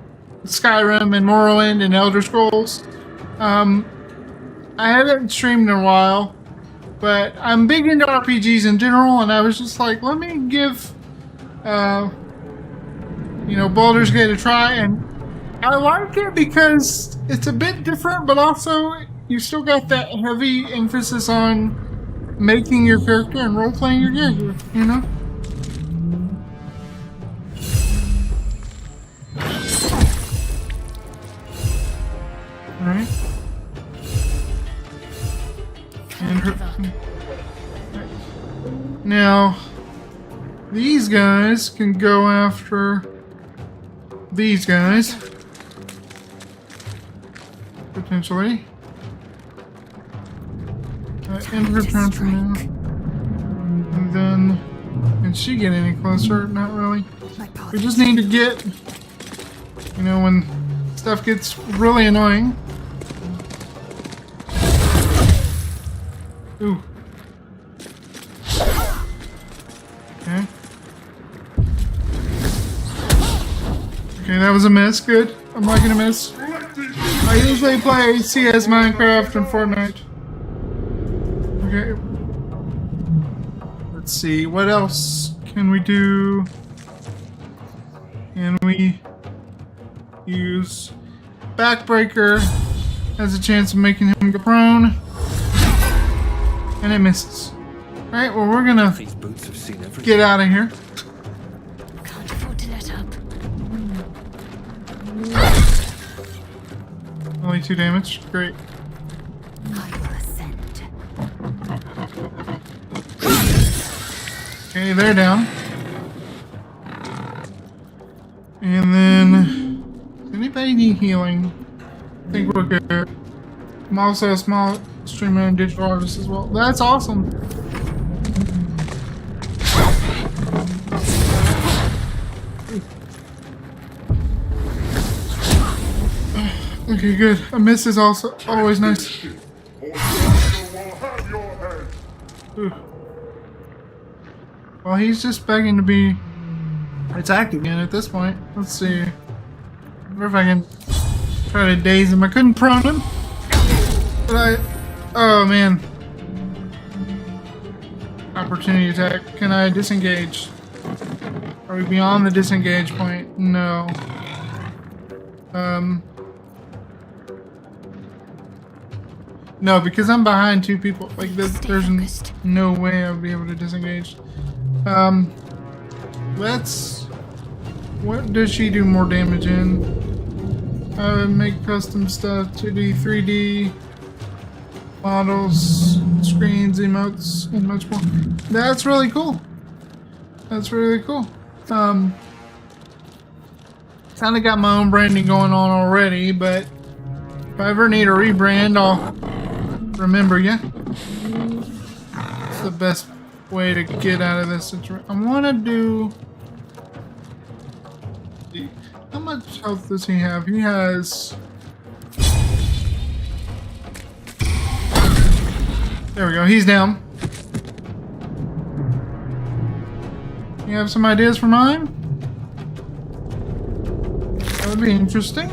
Skyrim and Morrowind and Elder Scrolls. I haven't streamed in a while, but I'm big into RPGs in general, and I was just like, let me give, Baldur's Gate a try, and I like it because it's a bit different, but also you still got that heavy emphasis on making your character and role-playing your character, you know? Alright. And her. Now, these guys can go after these guys. Potentially. End her turn for now. And then, can she get any closer? Not really. We just need to get You know, when stuff gets really annoying. Ooh. Okay. Okay, that was a miss. Good. I'm liking a miss. I usually play CS, Minecraft, and Fortnite. Okay. Let's see. What else can we do? Can we use Backbreaker? Has a chance of making him go prone. And it misses. Alright, well, we're gonna These boots have seen everything. get out of here. Can't afford to let up. Only 2 damage. Great. I will ascend. Okay, they're down. And then, does anybody need healing? I think we're good. I'm also a small streamer and digital artist as well. That's awesome. Okay, good. A miss is also always nice. Ooh. Well, he's just begging to be attacked again at this point. Let's see. I wonder if I can try to daze him. I couldn't prone him. But oh man. Opportunity attack. Can I disengage? Are we beyond the disengage point? No. No, because I'm behind 2 people. Like, there's no way I would be able to disengage. What does she do more damage in? Make custom stuff, 2D, 3D, models, screens, emotes, and much more. That's really cool. That's really cool. Kind of got my own branding going on already, but if I ever need a rebrand, I'll remember you. It's the best way to get out of this situation. I want to do... How much health does he have? He has... There we go, he's down. You have some ideas for mine? That would be interesting.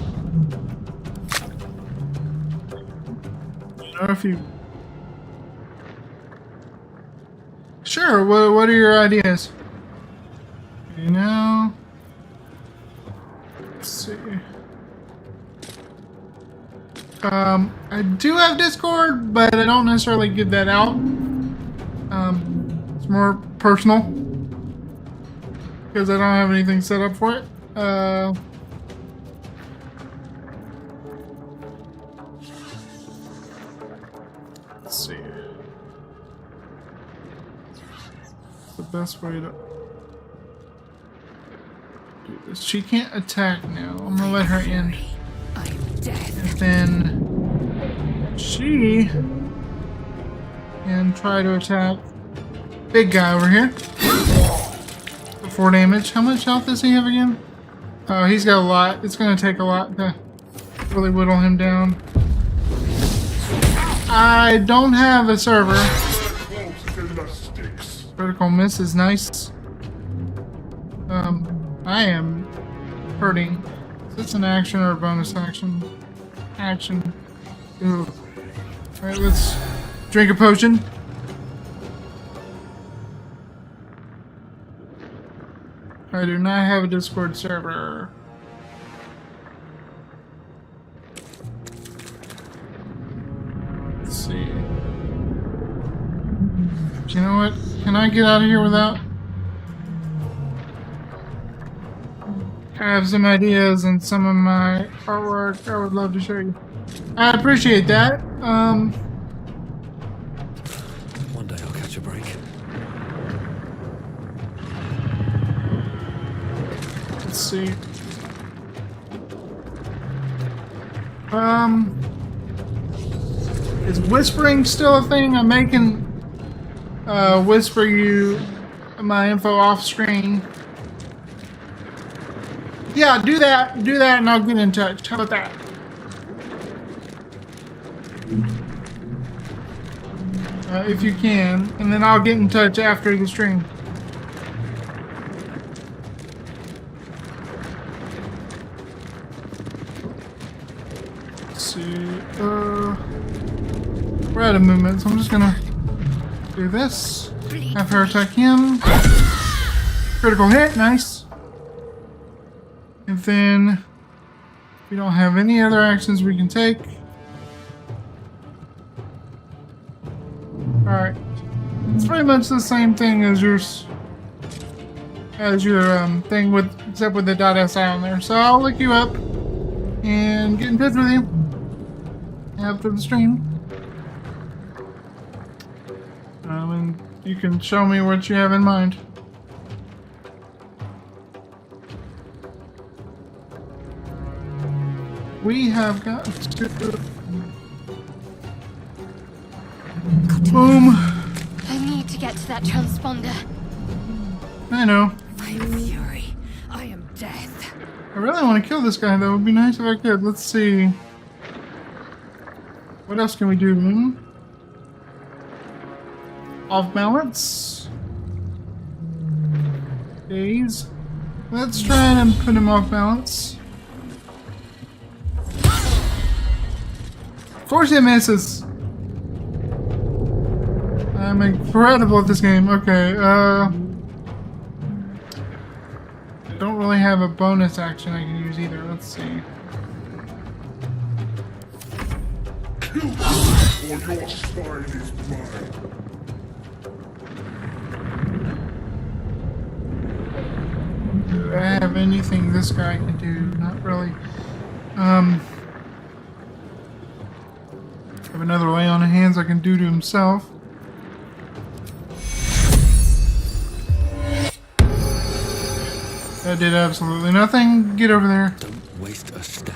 Or if you... Sure, what are your ideas? You know... Let's see... I do have Discord, but I don't necessarily give that out. It's more personal. Because I don't have anything set up for it. Let's see. The best way to do this. She can't attack now. I'm gonna let her in. I'm dead. And then she can try to attack big guy over here. For 4 damage. How much health does he have again? Oh, he's got a lot. It's gonna take a lot to really whittle him down. I don't have a server. Critical miss is nice. I am hurting. Is this an action or a bonus action? Action. Ooh. Alright, let's drink a potion. I do not have a Discord server. Let's see. You know what? Can I get out of here without? I have some ideas and some of my artwork I would love to show you. I appreciate that. One day I'll catch a break. Let's see. Is whispering still a thing? I'm making whisper you my info off screen. Yeah, do that, and I'll get in touch. How about that? If you can, and then I'll get in touch after the stream. Let's see, we're out of movement, so I'm just gonna do this. Have her attack him. Critical hit, nice. And then we don't have any other actions we can take. Alright. It's pretty much the same thing as your thing with except with the .si on there. So I'll look you up and get in touch with you after the stream. And you can show me what you have in mind. We have got to... Boom. I need to get to that transponder. I know. I am fury. I am death. I really want to kill this guy, though. It would be nice if I could. Let's see. What else can we do? Off balance. Days. Let's try and put him off balance. Of course it misses. I'm incredible at this game. Okay, I don't really have a bonus action I can use either. Let's see. Or your spine is mine. Do I have anything this guy can do? Not really. Have another lay on of hands I can do to himself. That did absolutely nothing. Get over there. Don't waste a step.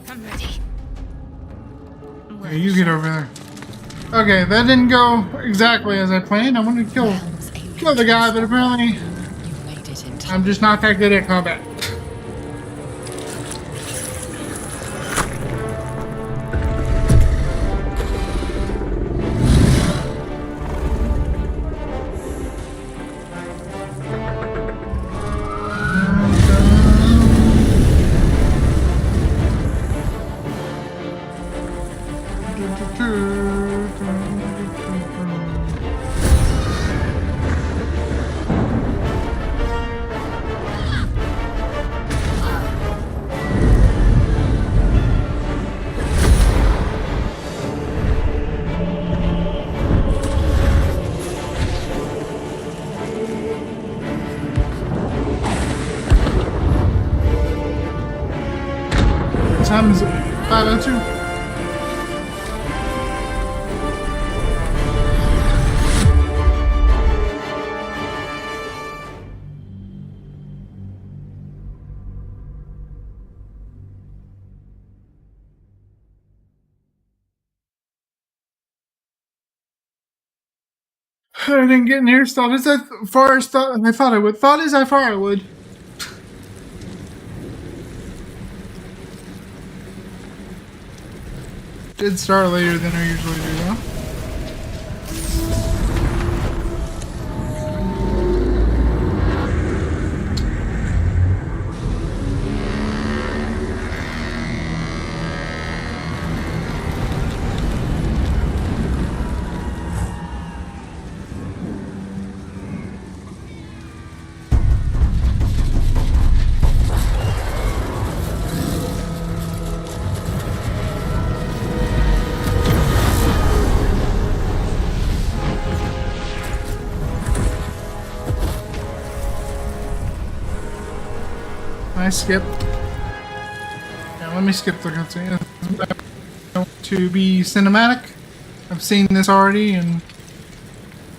I'm ready. Okay, you get over there. Okay, that didn't go exactly as I planned. I wanted to kill the guy, but apparently You made it in time. I'm just not that good at combat. What time is it? 5:02. I didn't get near as thought as I far as thought I thought I would. Thought as I far I would. Did start later than I usually do though. I skipped. Yeah, let me skip the cutscene. I want to be cinematic. I've seen this already, and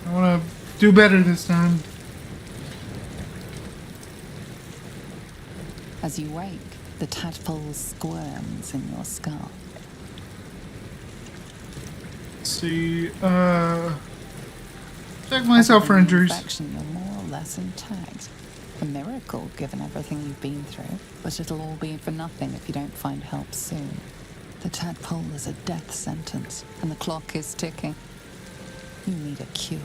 I want to do better this time. As you wake, the tadpole squirms in your skull. Let's see. Check myself for injuries. Infection, you're more or less intact. A miracle, given everything you've been through. But it'll all be for nothing if you don't find help soon. The tadpole is a death sentence, and the clock is ticking. You need a cure.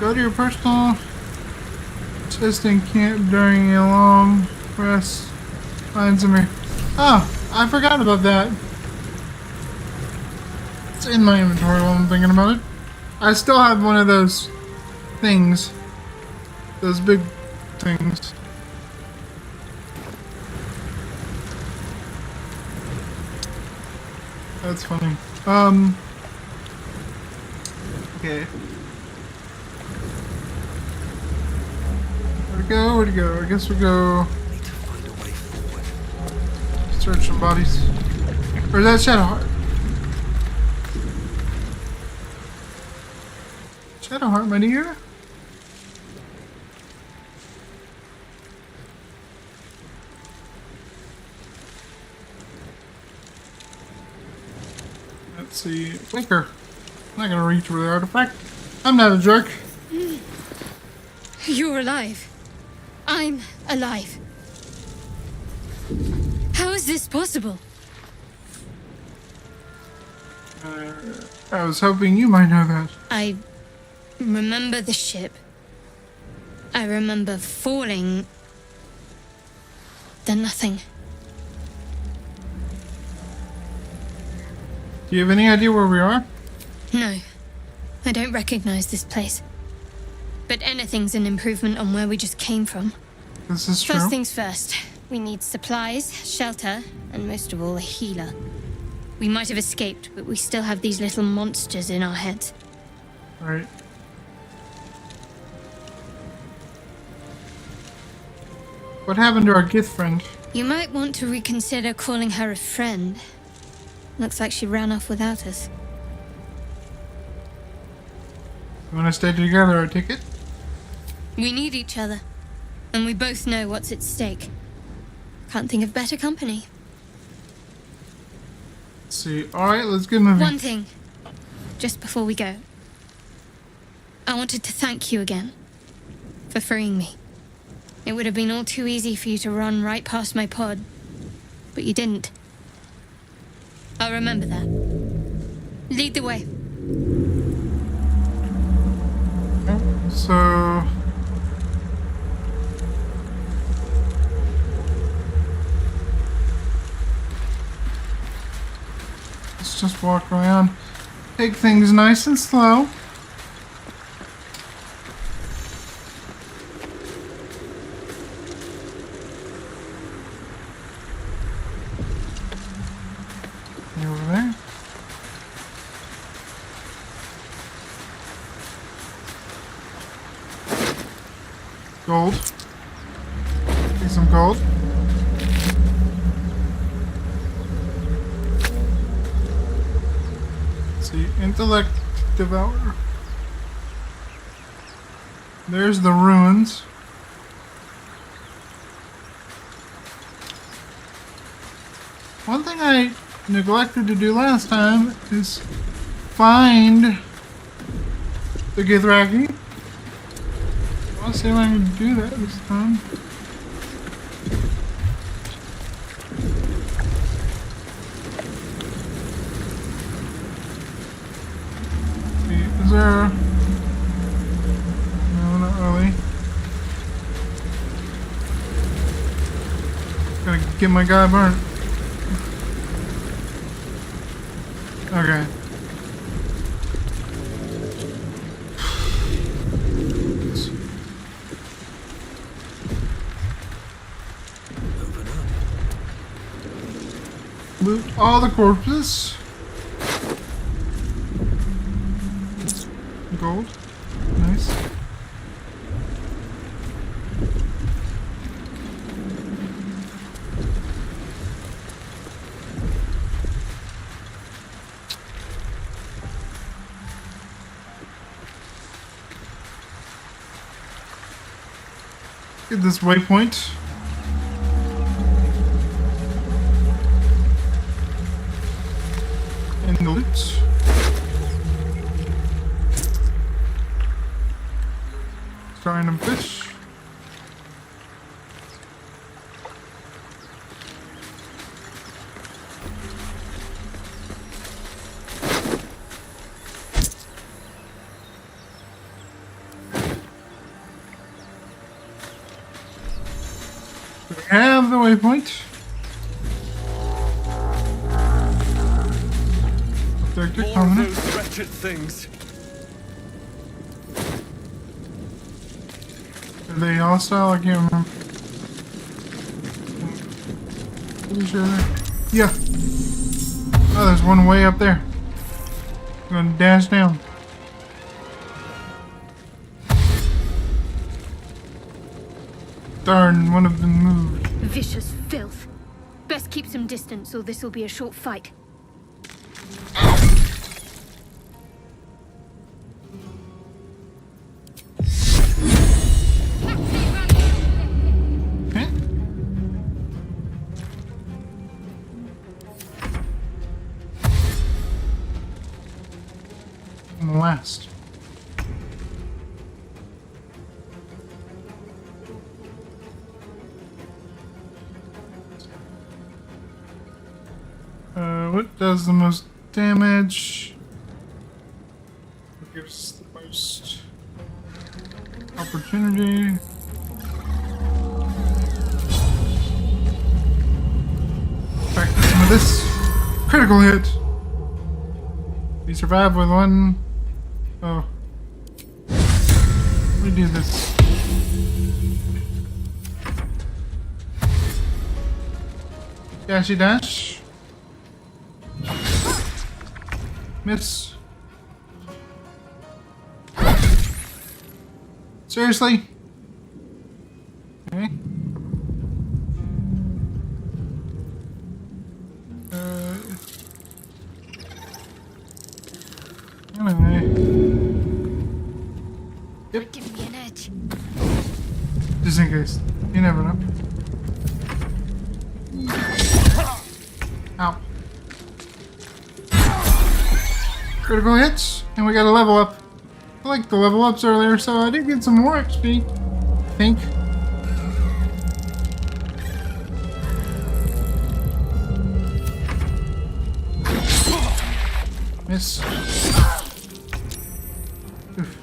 Go to your personal testing camp during a long rest. Find some. Oh, I forgot about that. It's in my inventory while I'm thinking about it. I still have one of those things. Those big things. That's funny. Okay. Where'd it go? I guess we go Need to find a way forward. search some bodies. Or is that Shadowheart? Shadowheart, my dear? Let's see. Flicker. I'm not gonna reach for the artifact. I'm not a jerk. You're alive. I'm alive. How is this possible? I was hoping you might know that. I remember the ship. I remember falling. Then nothing. Do you have any idea where we are? No. I don't recognize this place. But anything's an improvement on where we just came from. This is true. First things first. We need supplies, shelter, and most of all, a healer. We might have escaped, but we still have these little monsters in our heads. Right. What happened to our gift friend? You might want to reconsider calling her a friend. Looks like she ran off without us. You want to stay together, I take it? We need each other, and we both know what's at stake. Can't think of better company. Let's see. Alright, let's get moving. One thing, just before we go. I wanted to thank you again for freeing me. It would have been all too easy for you to run right past my pod, but you didn't. I'll remember that. Lead the way. So... let's just walk around. Take things nice and slow. Over there. Gold. Take some gold. Let's see, intellect devourer. There's the ruins. One thing I neglected to do last time is find the Githraki. I'll see if I can do that this time. Is there... no, not really. Gotta get my guy burnt. Okay. Open up. Loot all the corpses. Gold. Nice. Get this waypoint. And the loot. random fish. We have the waypoint. Objective More of common. those wretched things. Are they hostile? I can't remember. Pretty sure. Yeah. Oh, there's one way up there. I'm gonna dash down. Darn, one of them moved. Vicious filth. Best keep some distance, or this'll be a short fight. Okay. And last. What does the most damage? What gives the most opportunity? Practice some of this. Critical hit. We survive with one. Oh. We do this. Dashy dash. Miss. Seriously? Okay. Anyway. Yep. Give me an edge. Just in case. You never know. Ow. Critical hits, and we got a level up. I liked the level ups earlier, so I did get some more XP. I think. Miss. Oof.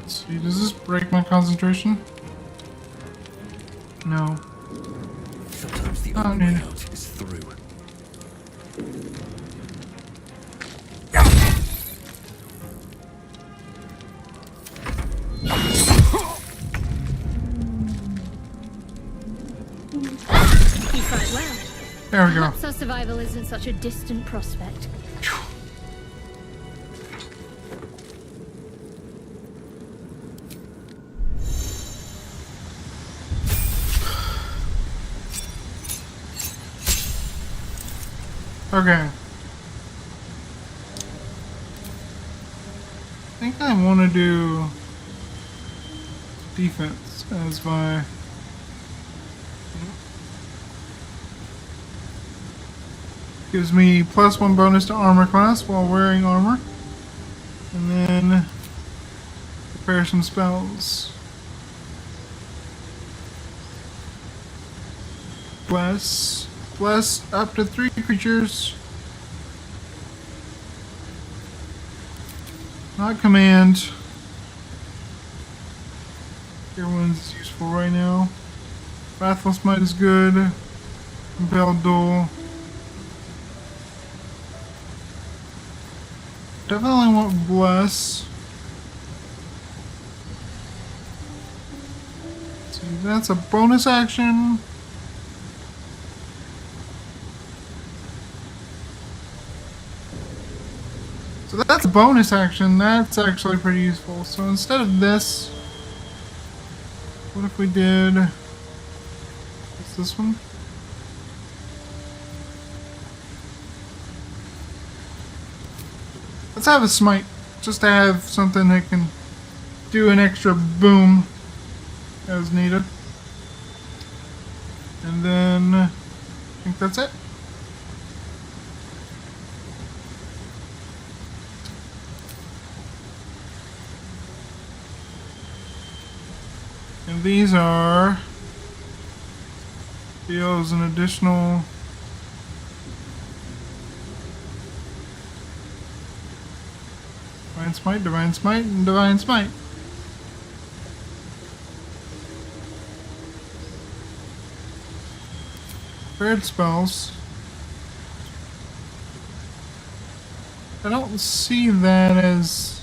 Let's see, does this break my concentration? No. Sometimes the Oh, only way no. out is through. You fight well. There we go. Perhaps our survival isn't such a distant prospect. Okay. I think I want to do defense as my... Gives me +1 bonus to armor class while wearing armor. And then prepare some spells. Bless. Bless up to 3 creatures. Not command. Everyone's useful right now. Wrathful Smite is good. Baldur. Definitely want Bless. See, that's a bonus action. So that's a bonus action. That's actually pretty useful. So instead of this, what if we did... What's this one? Let's have a smite, just to have something that can do an extra boom as needed. And then I think that's it. And these are deals an additional Divine Smite, Divine Smite, and Divine Smite. Spirit spells. I don't see that as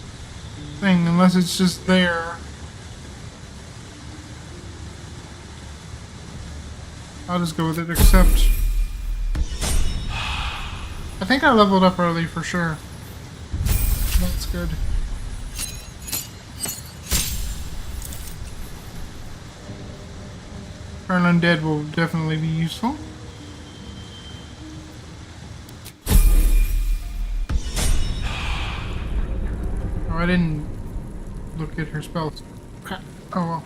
a thing unless it's just there. I'll just go with it, except I think I leveled up early for sure. That's good. Turn Undead will definitely be useful. Oh, I didn't look at her spells. Okay. Oh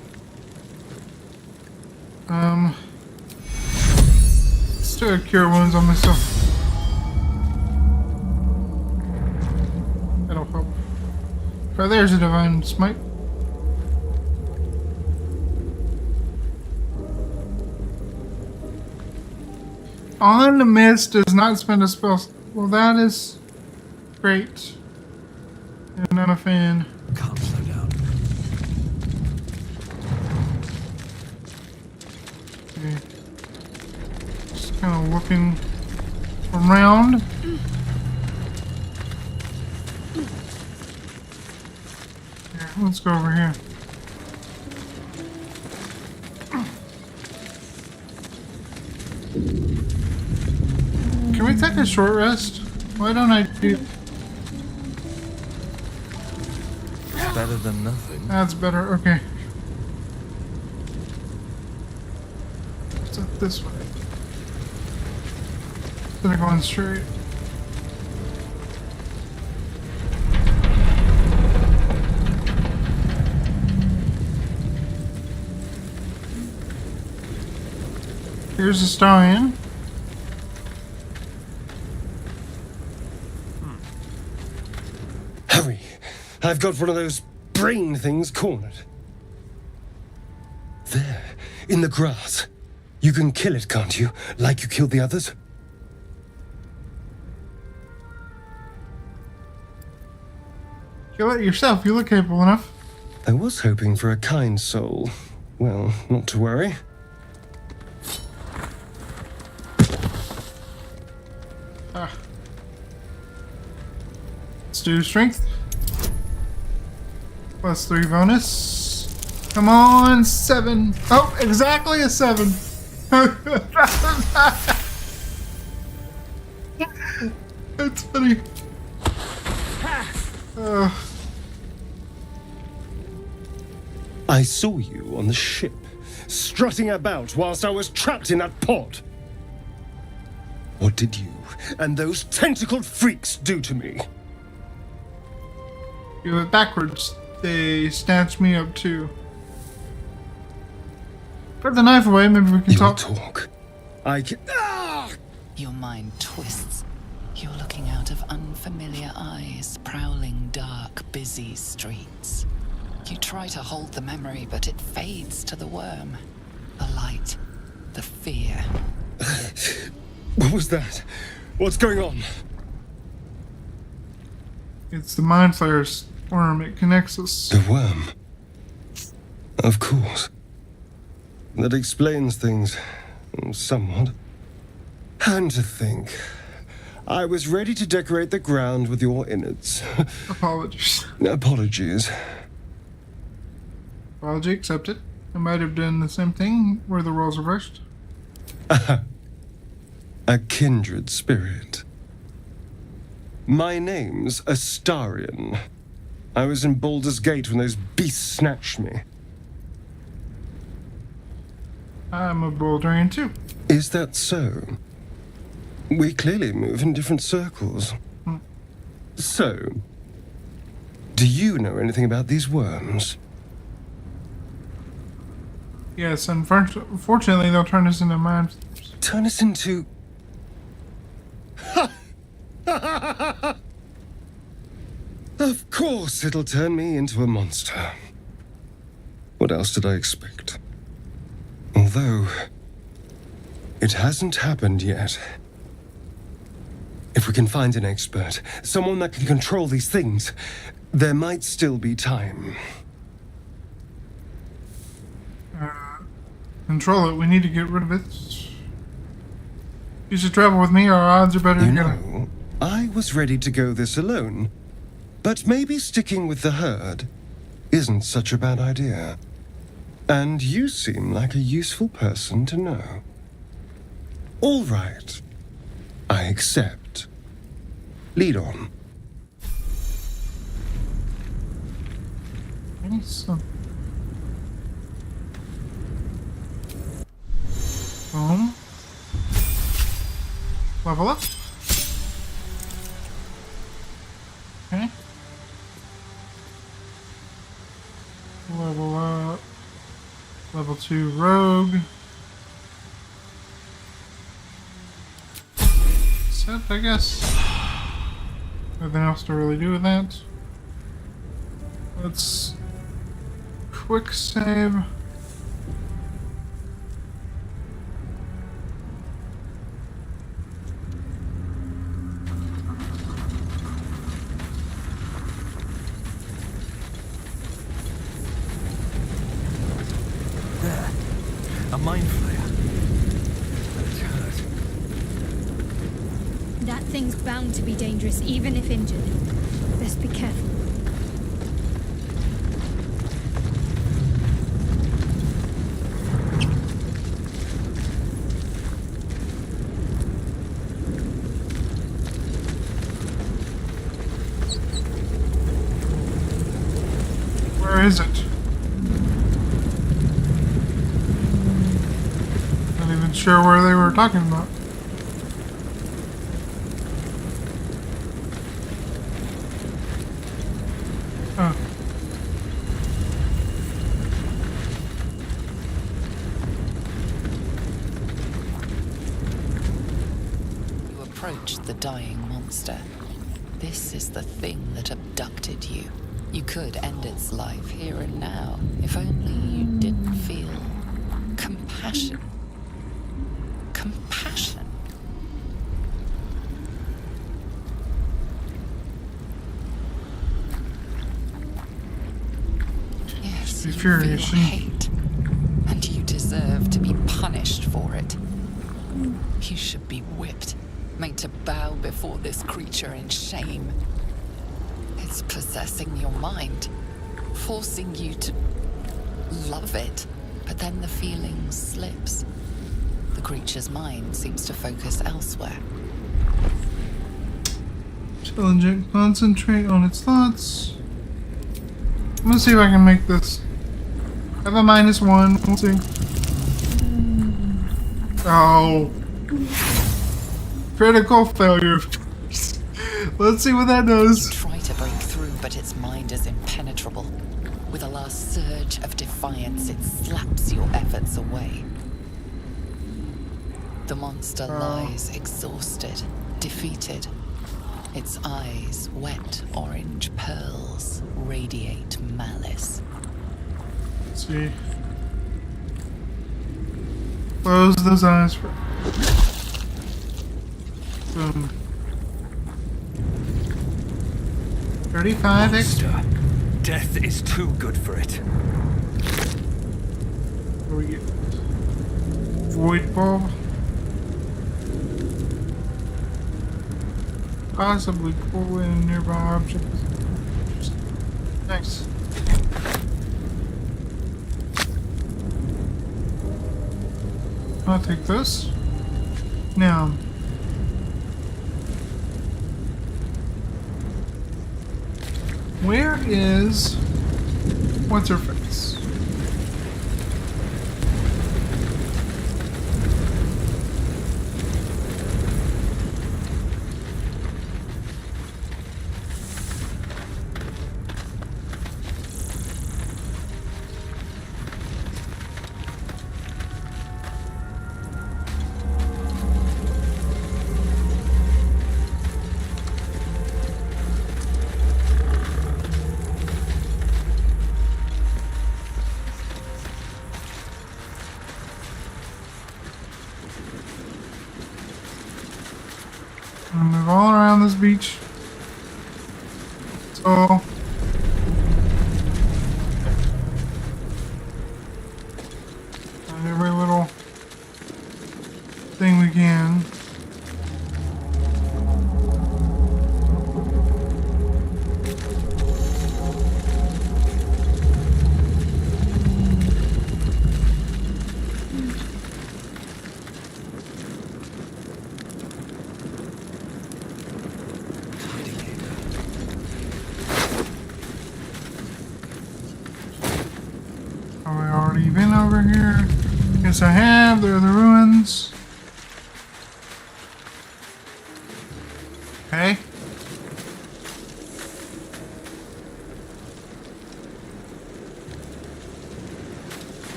well. Let's do a cure wounds on myself. That'll help. Oh, there's a Divine Smite. On the Mist does not spend a spell. Well, that is great. And I'm a fan. Can't slow down. Okay. Just kind of looking around. Here, let's go over here. Can we take a short rest? Why don't I do... Better than nothing. That's better, okay. What's up this way? Instead of going straight. Here's a stallion. Hurry! I've got one of those brain things cornered. There, in the grass. You can kill it, can't you? Like you killed the others? Kill it yourself, you look capable enough. I was hoping for a kind soul. Well, not to worry. Let's do strength. +3 bonus. Come on, 7. Oh, exactly a 7. That's funny. I saw you on the ship, strutting about whilst I was trapped in that pod. What did you and those tentacled freaks do to me? You went backwards. They snatched me up too. Put the knife away, maybe we can You'll talk. talk. I can... Ah! Your mind twists. You're looking out of unfamiliar eyes, prowling dark, busy streets. You try to hold the memory, but it fades to the worm. The light, the fear. What was that? What's going on? It's the Mind Flayer's worm. It connects us. The worm. Of course. That explains things. Somewhat. And to think, I was ready to decorate the ground with your innards. Apologies. Apologies. Apology accepted. I might have done the same thing where the roles reversed. A kindred spirit. My name's Astarion. I was in Baldur's Gate when those beasts snatched me. I'm a Boulderian too. Is that so? We clearly move in different circles. So, do you know anything about these worms? Yes, unfortunately, they'll turn us into mimes. Turn us into... Of course it'll turn me into a monster. What else did I expect? Although, it hasn't happened yet. If we can find an expert, someone that can control these things, there might still be time. Control it. We need to get rid of it. You should travel with me. Our odds are better You together. know, I was ready to go this alone, but maybe sticking with the herd isn't such a bad idea. And you seem like a useful person to know. All right. I accept. Lead on. Okay, so. Boom. Level up. Okay. Level up. Level 2 rogue. Set, I guess. Nothing else to really do with that. Let's quick save. There. A mind flare. It's hurt. That thing's bound to be dangerous, even if injured. Best be careful. Where is it? Not even sure where they were talking about. Oh. You approach the dying monster. This is the thing that abducted you. You could end its life here and now, if only you didn't feel compassion. Compassion. Yes, Be you furious, feel shouldn't you? hate, and you deserve to be punished for it. You should be whipped, made to bow before this creature in shame. It's possessing your mind, forcing you to love it, but then the feeling slips. The creature's mind seems to focus elsewhere. Intelligent, concentrate on its thoughts. I'm gonna see if I can make this. I have a -1. We'll see. Oh. Critical failure. Let's see what that does. Try to break through, but its mind is impenetrable. With a last surge of defiance, it slaps your efforts away. The monster lies exhausted, defeated. Its eyes, wet orange pearls, radiate malice. Let's see. Close those eyes for. Boom. 35 extra. Monster. Death is too good for it. What do we get? Void bulb. Possibly pull in nearby objects. Nice. I'll take this. Now. Where is... What's her face? I'm gonna move all around this beach. So find every little thing we can. Have I already been over here? Yes, I have. There are the ruins. Okay.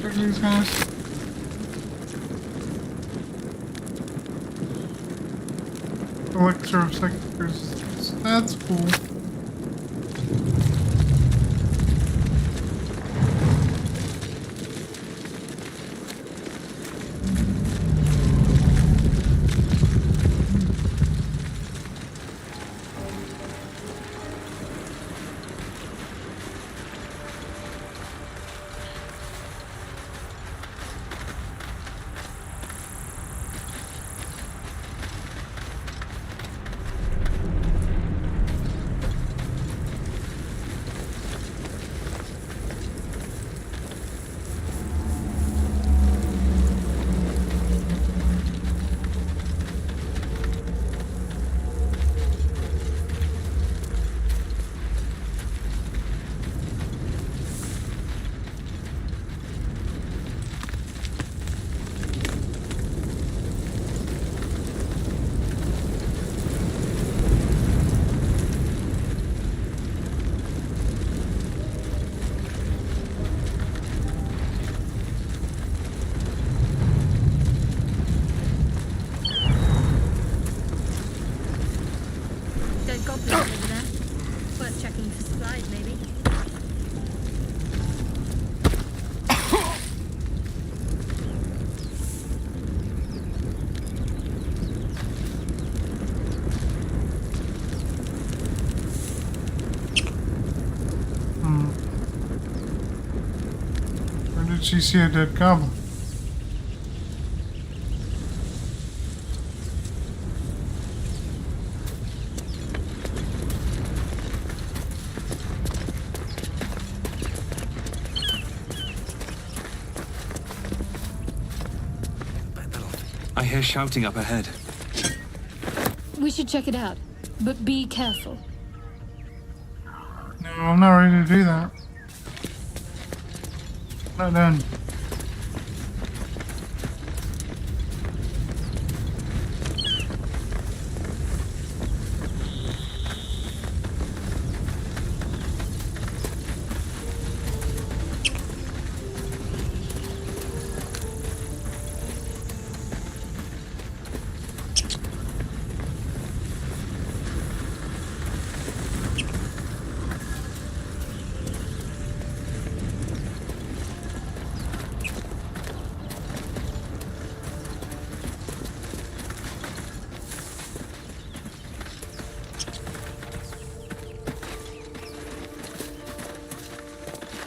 Check these guys. Elixir of sectors. That's cool. Dead goblins over there. Worth checking for supplies, maybe. Where did she see a dead goblin? I hear shouting up ahead. We should check it out, but be careful. No, I'm not ready to do that. Not done.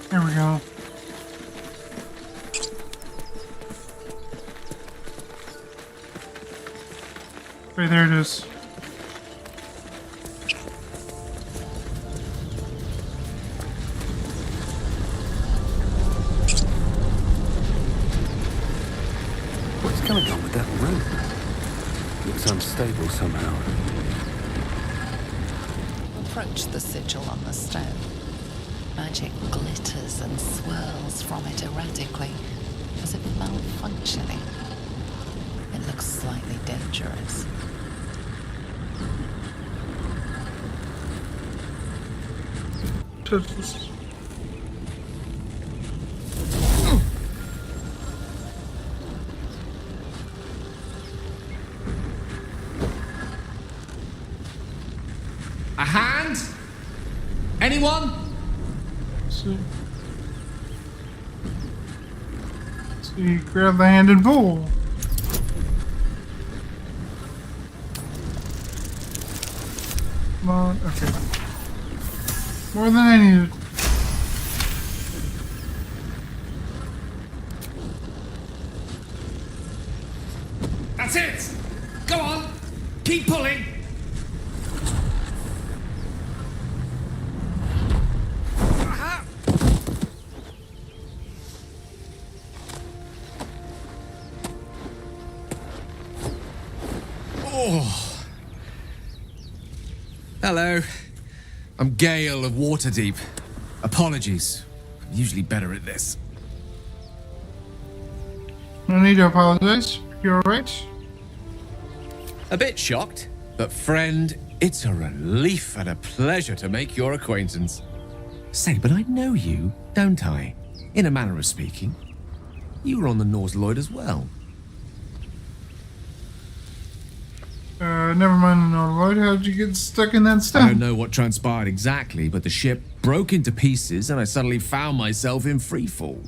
Here we go. Right there it is. What's going on with that rope? Looks unstable somehow. Approach the sigil on the stone. Magic glitters and swirls from it erratically, as if malfunctioning. It looks slightly dangerous. A hand? Anyone? See. So you grab the hand and pull. Come on, okay. More than I needed. That's it! Go on! Keep pulling! Oh. Hello. I'm Gale of Waterdeep. Apologies. I'm usually better at this. No need to apologize. You're alright. A bit shocked, but friend, it's a relief and a pleasure to make your acquaintance. Say, but I know you, don't I? In a manner of speaking. You were on the Norse Lloyd as well. Never mind, no, Lloyd. How'd you get stuck in that I stone? don't know what transpired exactly, but the ship broke into pieces and I suddenly found myself in freefall.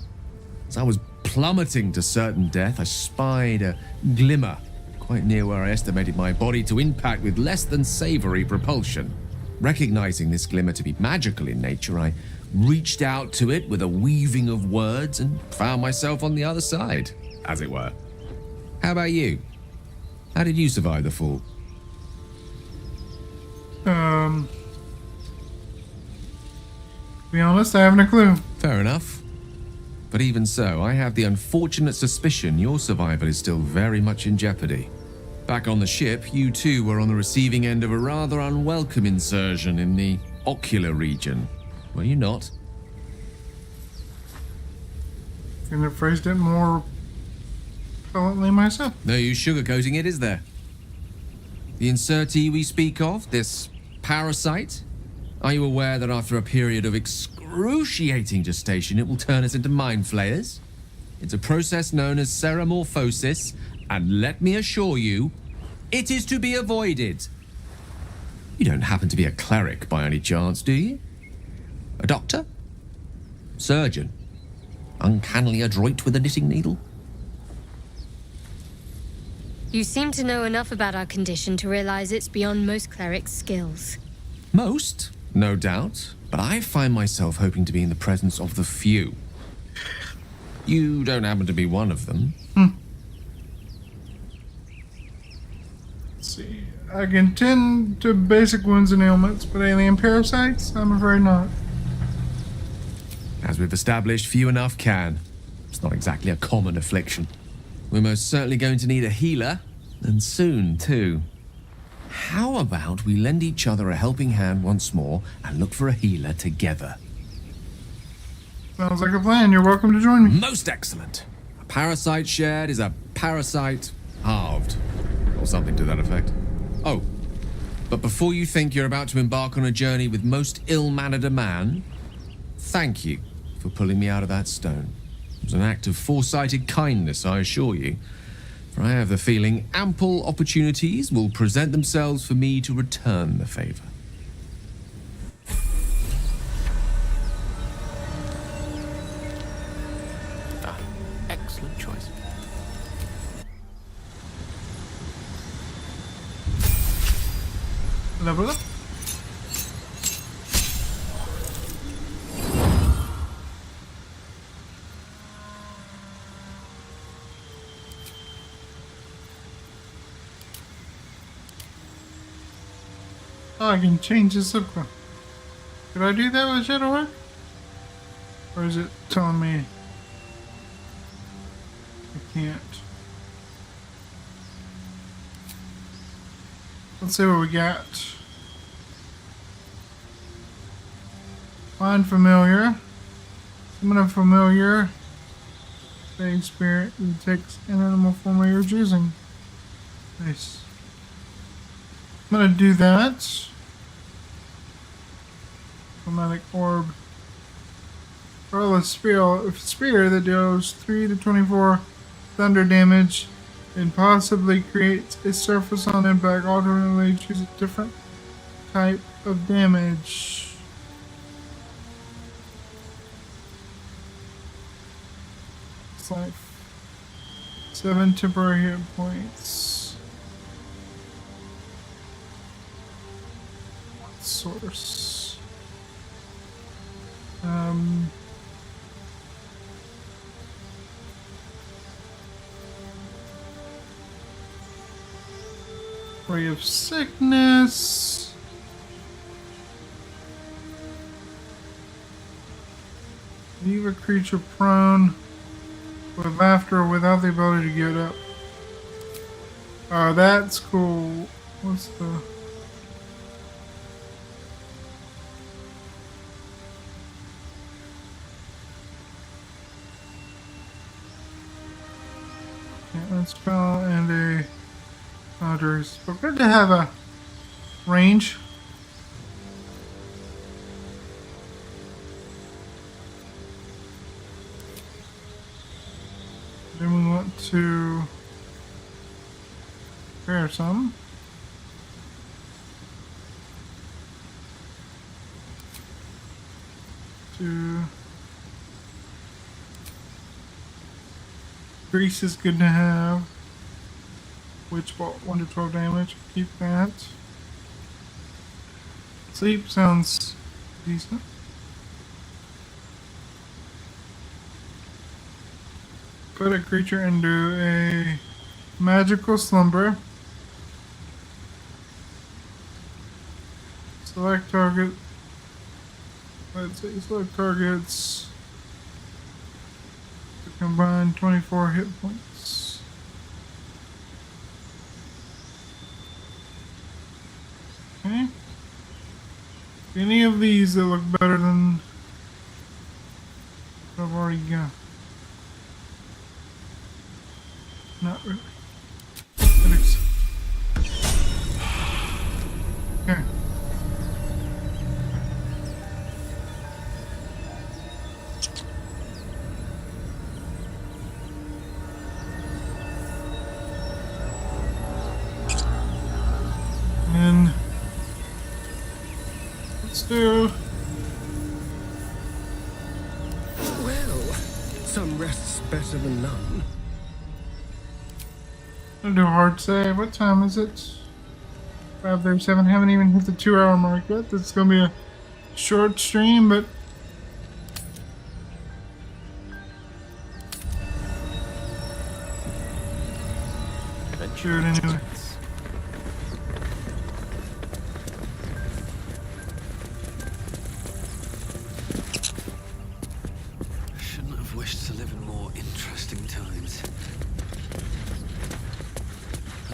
As I was plummeting to certain death, I spied a glimmer quite near where I estimated my body to impact with less than savory propulsion. Recognizing this glimmer to be magical in nature, I reached out to it with a weaving of words and found myself on the other side, as it were. How about you? How did you survive the fall? To be honest, I haven't a clue. Fair enough. But even so, I have the unfortunate suspicion your survival is still very much in jeopardy. Back on the ship, you too were on the receiving end of a rather unwelcome insertion in the ocular region. Were you not? Couldn't have phrased it more eloquently myself. No use sugarcoating it, is there? The insertee we speak of, this parasite, are you aware that after a period of excruciating gestation, it will turn us into mind flayers? It's a process known as ceramorphosis, and let me assure you, it is to be avoided. You don't happen to be a cleric by any chance, do you? A doctor? Surgeon? Uncannily adroit with a knitting needle? You seem to know enough about our condition to realize it's beyond most clerics' skills. Most, no doubt, but I find myself hoping to be in the presence of the few. You don't happen to be one of them. Let's see. I can tend to basic wounds and ailments, but alien parasites? I'm afraid not. As we've established, few enough can. It's not exactly a common affliction. We're most certainly going to need a healer, and soon, too. How about we lend each other a helping hand once more and look for a healer together? Sounds like a plan. You're welcome to join me. Most excellent. A parasite shared is a parasite halved, or something to that effect. Oh, but before you think you're about to embark on a journey with most ill-mannered a man, thank you for pulling me out of that stone. It was an act of foresighted kindness, I assure you. For I have the feeling ample opportunities will present themselves for me to return the favor. Excellent choice. Level up. Oh, I can change the subclass. Did I do that with Shadow Work? Or is it telling me I can't? Let's see what we got. Find familiar. Summon a familiar. Vague spirit who takes an animal form of your choosing. Nice. I'm gonna do that. Chromatic orb. Roll a spear that deals 3 to 24 thunder damage and possibly creates a surface on impact. Alternately, choose a different type of damage. It's like 7 temporary hit points. Source. Ray of sickness. Leave a creature prone with laughter or without the ability to get up. Oh, that's cool. What's the... spell and a others. But good to have a range. Then we want to prepare some. Grease is good to have. Witch bolt 1 to 12 damage. Keep that. Sleep sounds decent. Put a creature into a magical slumber. Select target. Let's see, select targets. To combine 24 hit points. Okay. Any of these that look better than what I've already got? Not really. Okay. And let's do... Well, some rest's better than none. I'll do a hard save. What time is it? 5:37. Haven't even hit the 2-hour mark yet. This is gonna be a short stream, but do it anyway. Shouldn't have wished to live in more interesting times.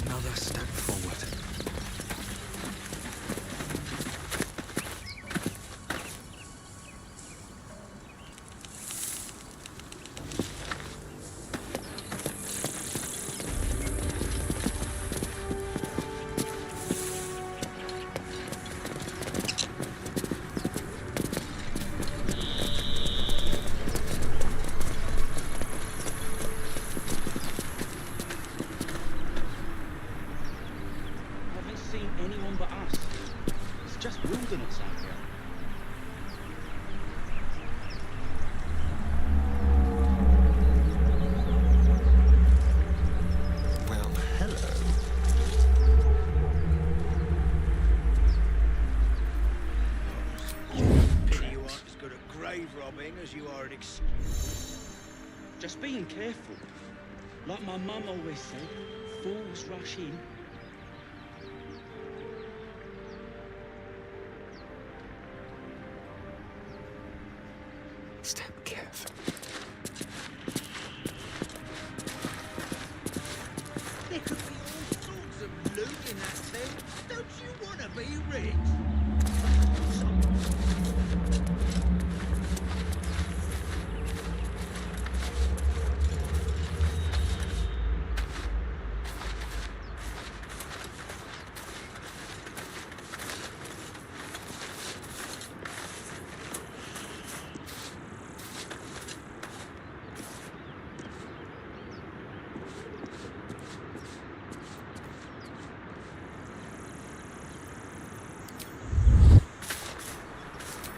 Another step forward. Anyone but us. It's just wilderness out here. Well, hello. Pity you aren't as good at grave robbing as you are at Just being careful. Like my mum always said, fools rush in. Step careful. There could be all sorts of loot in that thing. Don't you want to be rich?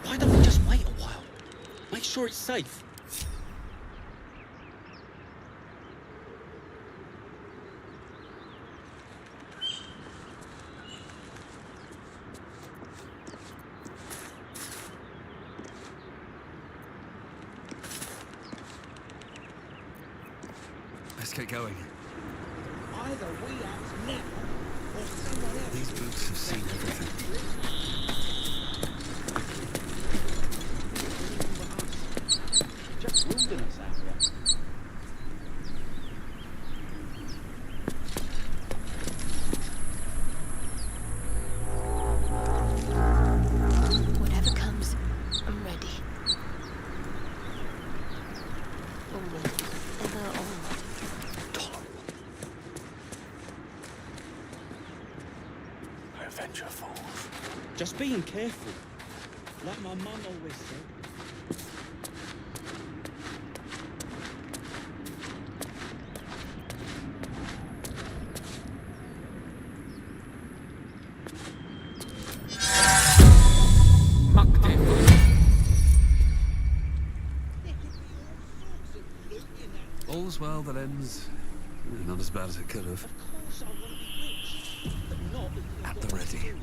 Why don't we just wait a while? Make sure it's safe. Let's get going. Either we act now, or someone else. These boots have seen everything. Just wilderness out there. Whatever comes, I'm ready. Always, ever onward. I avenge your falls. Just being careful. Like my mum always said. All's well that ends. Not as bad as it could have. Of course I want to be rich, but not if you've At got the ready.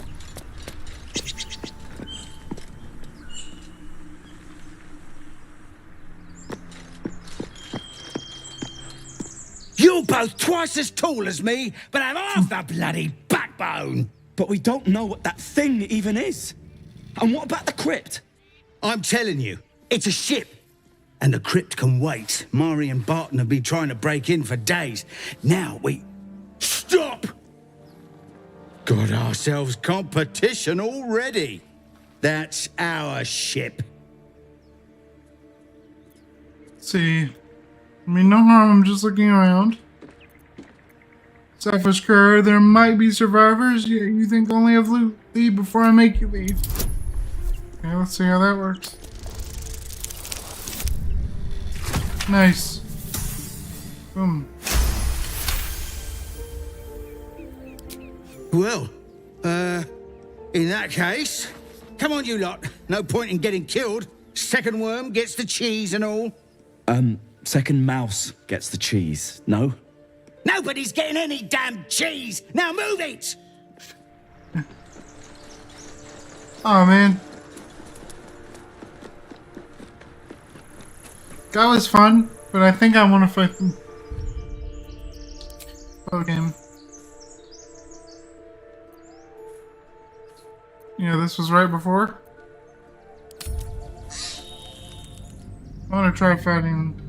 You're both twice as tall as me, but have half the bloody backbone! But we don't know what that thing even is. And what about the crypt? I'm telling you, it's a ship. And the crypt can wait. Mari and Barton have been trying to break in for days. Now we... Stop! Got ourselves competition already. That's our ship. See. I mean, no harm, I'm just looking around. Selfish crew, there might be survivors. You think only of loot. Leave before I make you leave. Okay, let's see how that works. Nice. Boom. Well, in that case, come on you lot. No point in getting killed. Second worm gets the cheese and all. Second mouse gets the cheese, no? Nobody's getting any damn cheese! Now move it! Oh man. That was fun, but I think I want to fight them. Okay. Yeah, this was right before. I want to try fighting.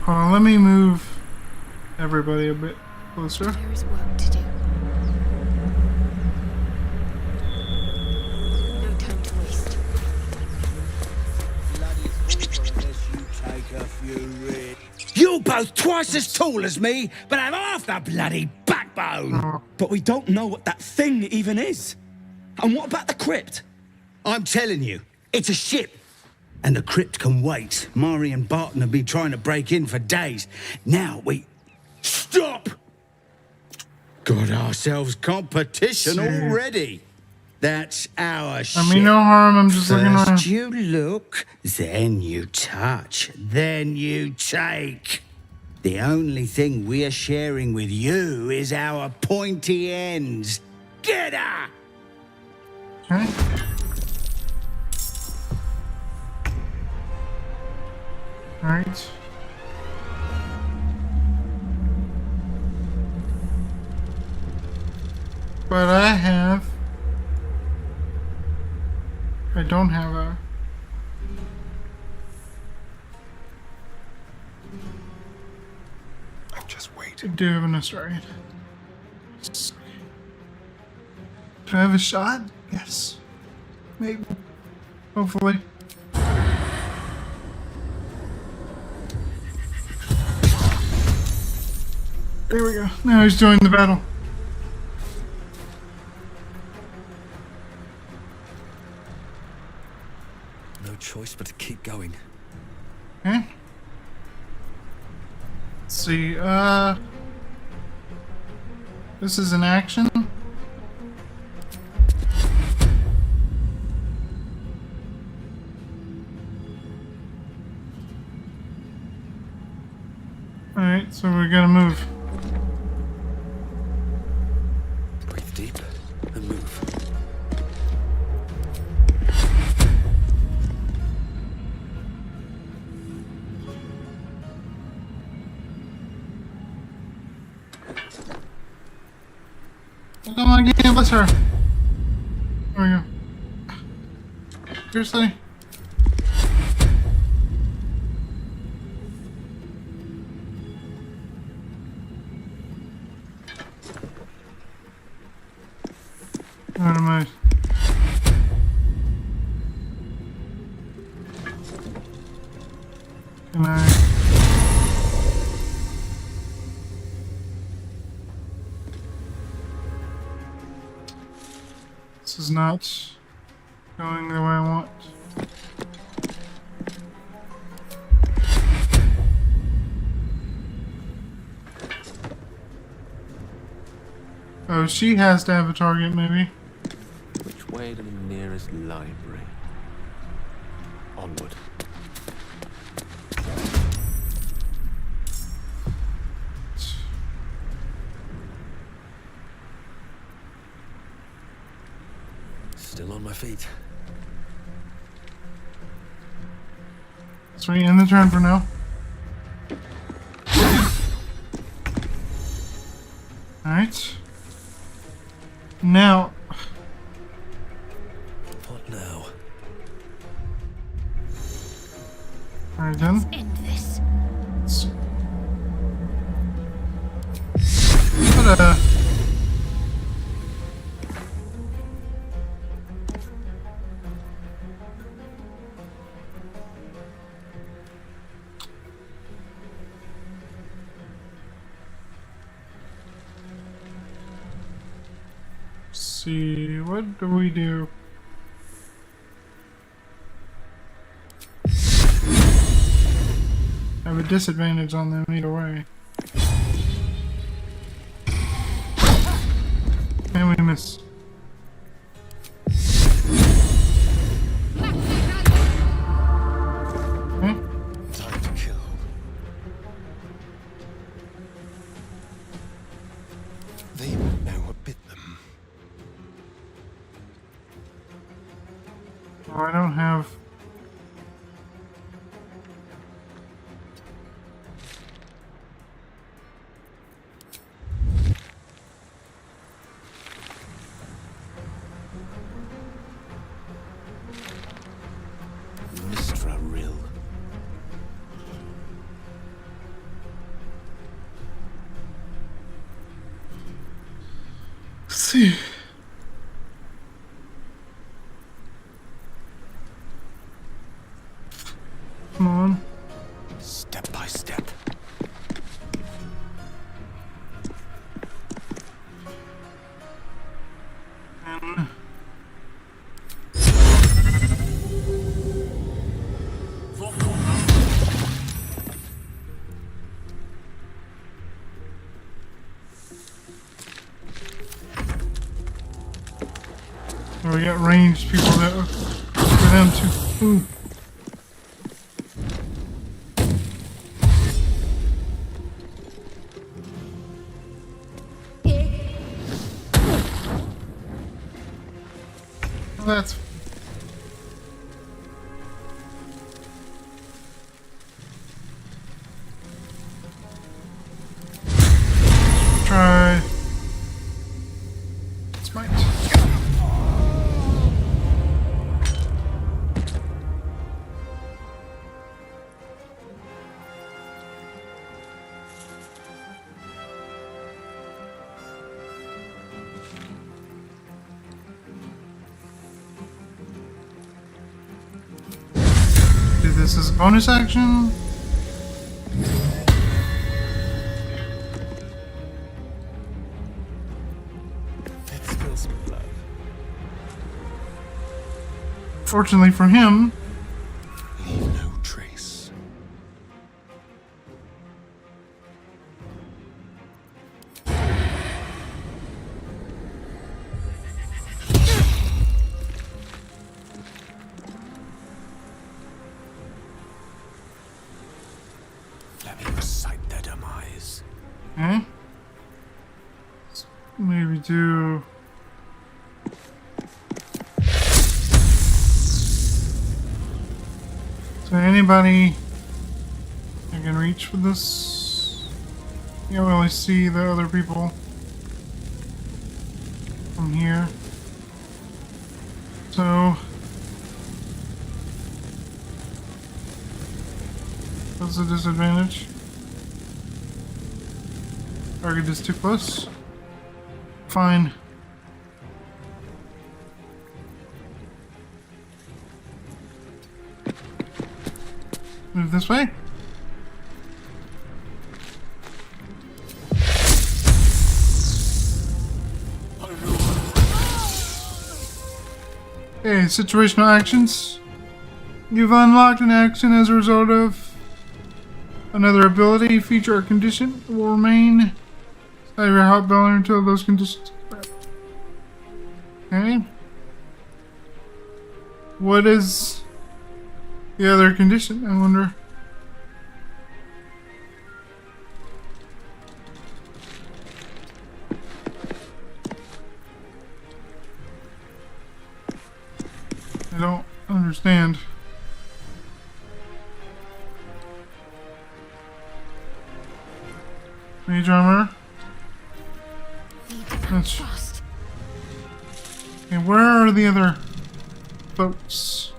Hold on, let me move everybody a bit closer. There is work to do. No time to waste. You're both twice as tall as me, but have half the bloody backbone! But we don't know what that thing even is. And what about the crypt? I'm telling you, it's a ship. And the crypt can wait. Mari and Barton have been trying to break in for days. Now we... Stop! Got ourselves competition already. That's our ship. I mean, no harm, I'm just looking around. First you look, then you touch, then you take. The only thing we're sharing with you is our pointy ends. Get her! Okay. Alright. But I don't have a... I'm just waiting. I do have an asteroid. Do I have a shot? Yes. Maybe. Hopefully. There we go. Now he's joined the battle. No choice but to keep going. Okay. Let's see, this is an action. Alright, so we gotta move. Breathe deep and move. Come on, get bless her. There we go. Seriously? What am I? Can I? This is not going the way I want. Oh, she has to have a target, maybe. Which way to the nearest library? Onward. Still on my feet. Sweet, end the turn for now. Alright. Now. What now? Alright then. End this. What a. See, what do we do? I have a disadvantage on them either way. And we miss. Okay. Time to kill. They won't know what bit them. Oh, I don't have. Mistra Rill. Let's see. Come on. Step by step. And we got ranged people that for them to. Ooh. Well, that's. Try. Smite. Do this as a bonus action. Let's spill some blood. Fortunately for him, Leave no trace. Okay. Let's maybe do. So anybody I can reach with this? You can't really see the other people from here. So that's a disadvantage. Target is too close. Fine. Move this way. Okay, situational actions. You've unlocked an action as a result of another ability, feature, or condition. It will remain inside your hot Baldur until those conditions. Okay. What is the other condition, I wonder? I don't understand. Mage armor. That's... Okay, where are the other folks?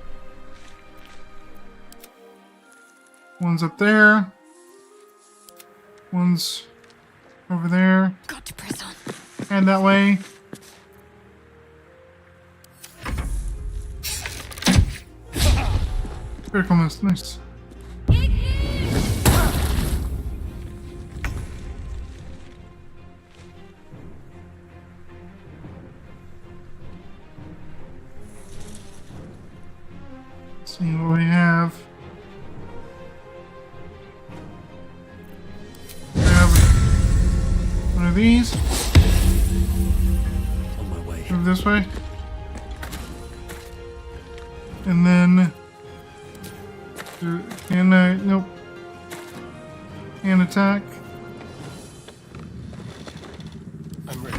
One's up there. One's over there. Got to press on. And that way. Critical miss, nice. See what we have. Grab one of these. On my way. Move this way. And then can I? Nope. Can attack. I'm ready.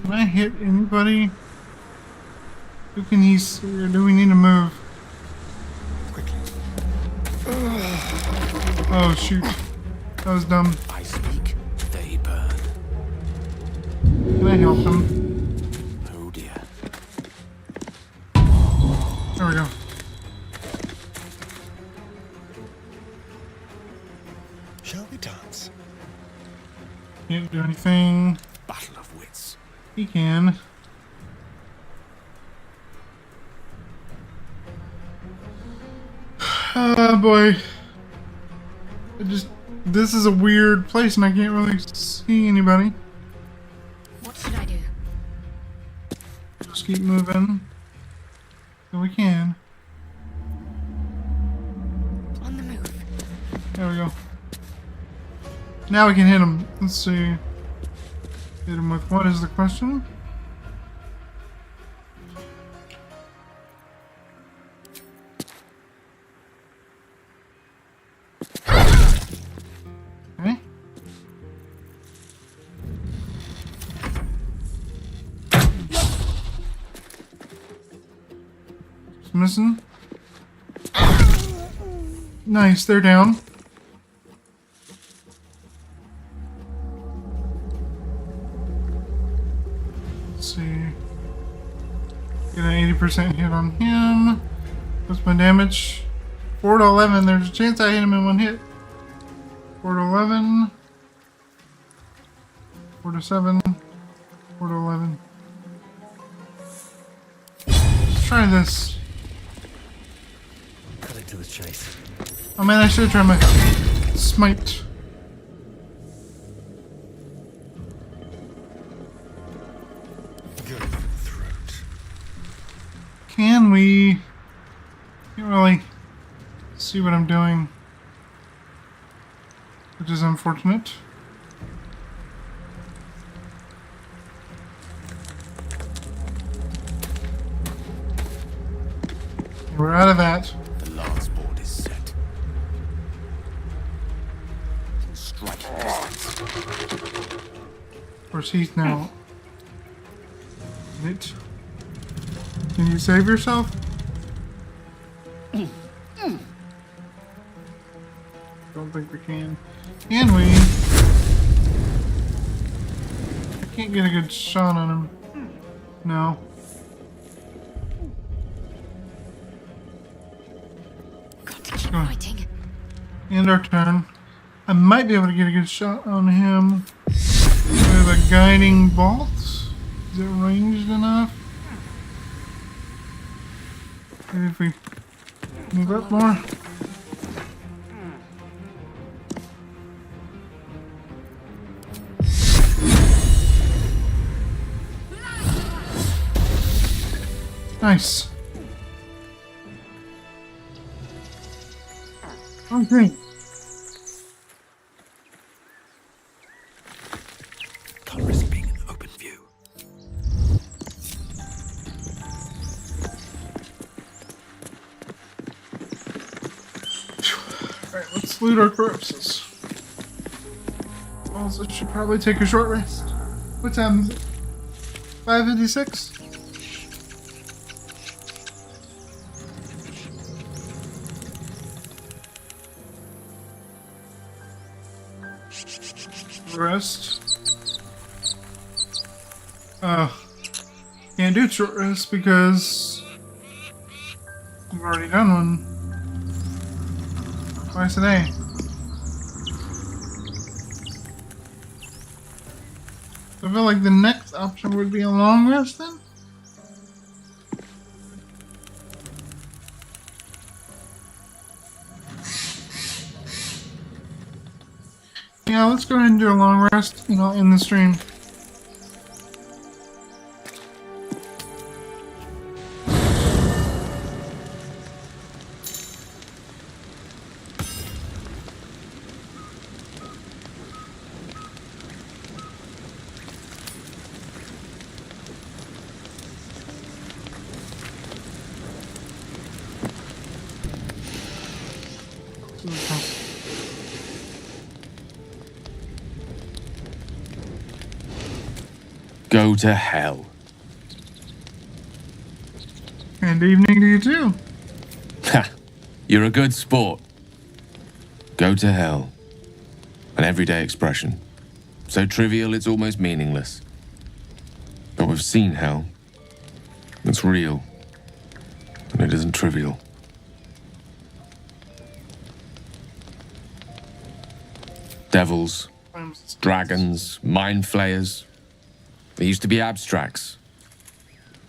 Can I hit anybody? Who can he see, or do we need to move? Quickly. Oh shoot. That was dumb. I speak, they burn. Can I help him? Oh dear. There we go. Shall we dance? Can't do anything. Battle of wits. He can. Oh boy. This is a weird place and I can't really see anybody. What should I do? Just keep moving. So we can. On the move. There we go. Now we can hit him. Let's see. Hit him with what is the question? Okay. Just missing. Nice, they're down. Let's see. Get an 80% hit on him. What's my damage? 4 to 11. There's a chance I hit him in one hit. 4 to 11. 4 to 7. 4 to 11. Let's try this. Cut it to the chase. Oh man, I should have tried my smite. Go for the throat. Can we? Can't really see what I'm doing, which is unfortunate. We're out of that. The last board is set. striking distance. Of course, he's now. It. Can you save yourself? Don't think we can. Can we? I can't get a good shot on him. No. Got to keep fighting. End our turn. I might be able to get a good shot on him with a guiding bolt. Is it ranged enough? Maybe if we move up more. Nice. Okay. Can't risk being in open view. Alright, let's loot our corpses. Also, should probably take a short rest. What time is it? 5:56? Rest. Can't do a short rest because we've already done one twice a day. I feel like the next option would be a long rest then. Yeah, let's go ahead and do a long rest, in the stream. Go to hell. And evening to you too. Ha! You're a good sport. Go to hell. An everyday expression. So trivial it's almost meaningless. But we've seen hell. It's real. And it isn't trivial. Devils, dragons, mind flayers. They used to be abstracts.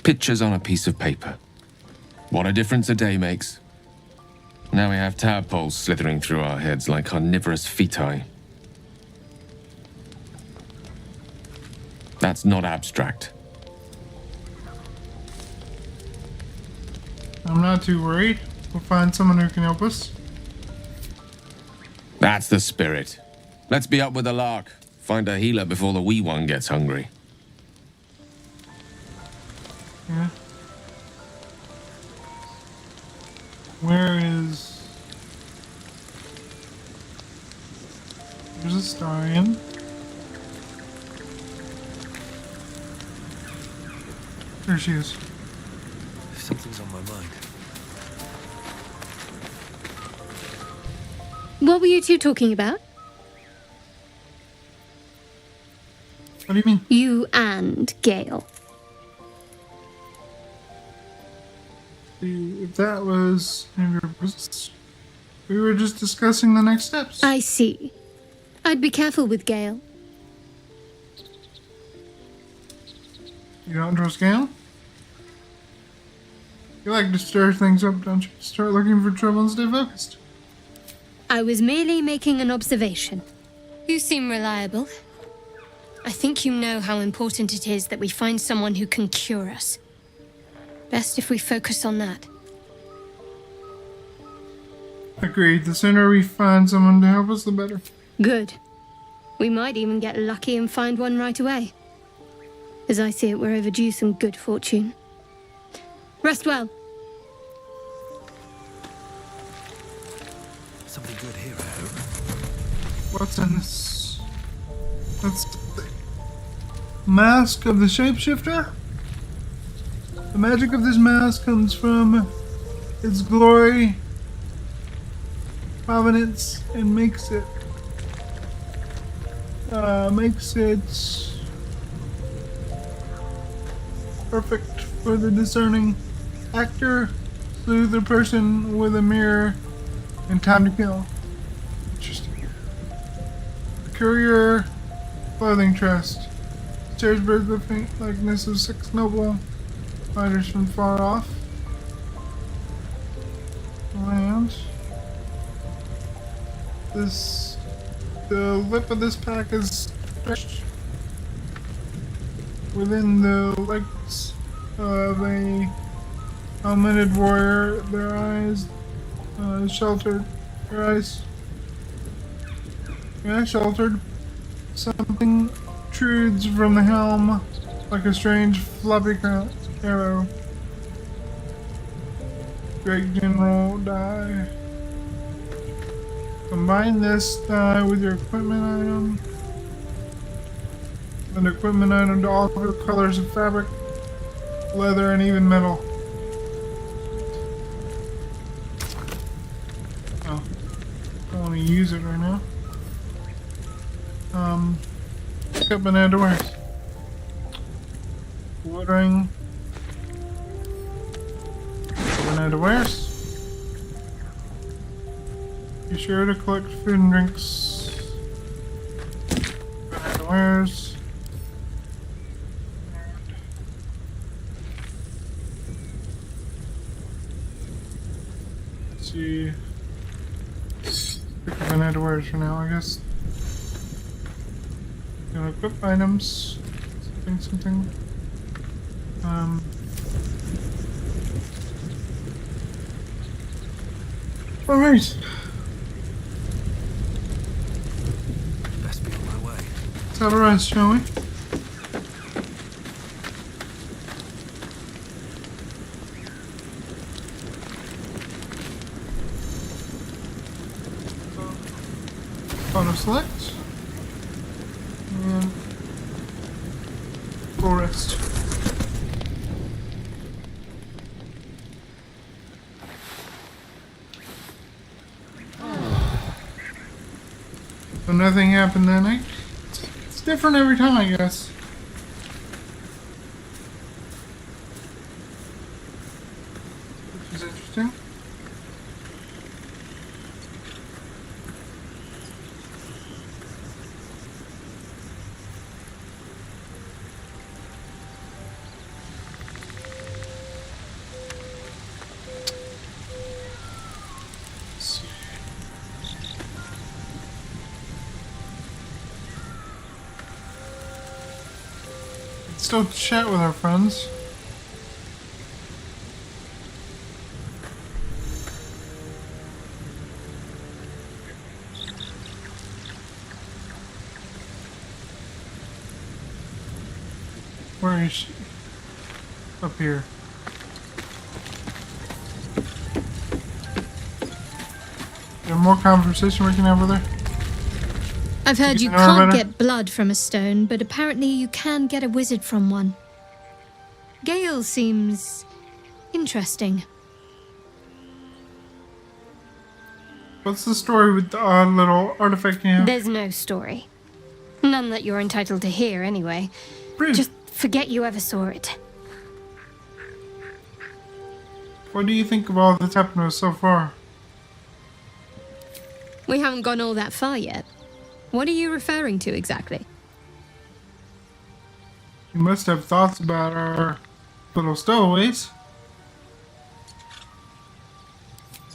Pictures on a piece of paper. What a difference a day makes. Now we have tadpoles slithering through our heads like carnivorous feti. That's not abstract. I'm not too worried. We'll find someone who can help us. That's the spirit. Let's be up with the lark. Find a healer before the wee one gets hungry. Yeah. Where is... There's a Starian. There she is. Something's on my mind. What were you two talking about? What do you mean? You and Gale. If that was... We were just discussing the next steps. I see. I'd be careful with Gale. You don't trust Gale? You like to stir things up, don't you? Start looking for trouble and stay focused. I was merely making an observation. You seem reliable. I think you know how important it is that we find someone who can cure us. Best if we focus on that. Agreed. The sooner we find someone to help us, the better. Good. We might even get lucky and find one right away. As I see it, we're overdue some good fortune. Rest well. Something good here, I hope. What's in this? That's mask of the shapeshifter. The magic of this mask comes from its glory, provenance, and makes it perfect for the discerning actor, sleuth, or person with a mirror and time to kill. Interesting. The Courier Clothing Trust. Shares bears the faint likeness of 6 noble fighters from far off land. The lip of this pack is stretched within the legs of a helmeted warrior. Their eyes sheltered. Sheltered. Something protrudes from the helm like a strange floppy arrow. Great General die. Combine this die with your equipment item. An equipment item to alter colors of fabric, leather, and even metal. Oh, I don't want to use it right now. Pick up an underwear. Wood ring. Pick up an underwears. Be sure to collect food and drinks. Underwears. Let's see. Pick up an underwears for now, I guess. Gonna equip items. Something. Alright. Best be on my way. Let's have a rest, shall we? Auto select. And full rest. So nothing happened that night. It's different every time, I guess. Which is interesting. Still chat with our friends. Where is she? Up here. Is there more conversation we can have with her? I've heard you know her can't better? get blood from a stone, but apparently you can get a wizard from one. Gale seems interesting. What's the story with the odd little artifact you have? There's no story. None that you're entitled to hear, anyway. Really? Just forget you ever saw it. What do you think of all that's happened to us so far? We haven't gone all that far yet. What are you referring to exactly? You must have thoughts about our little stowaways.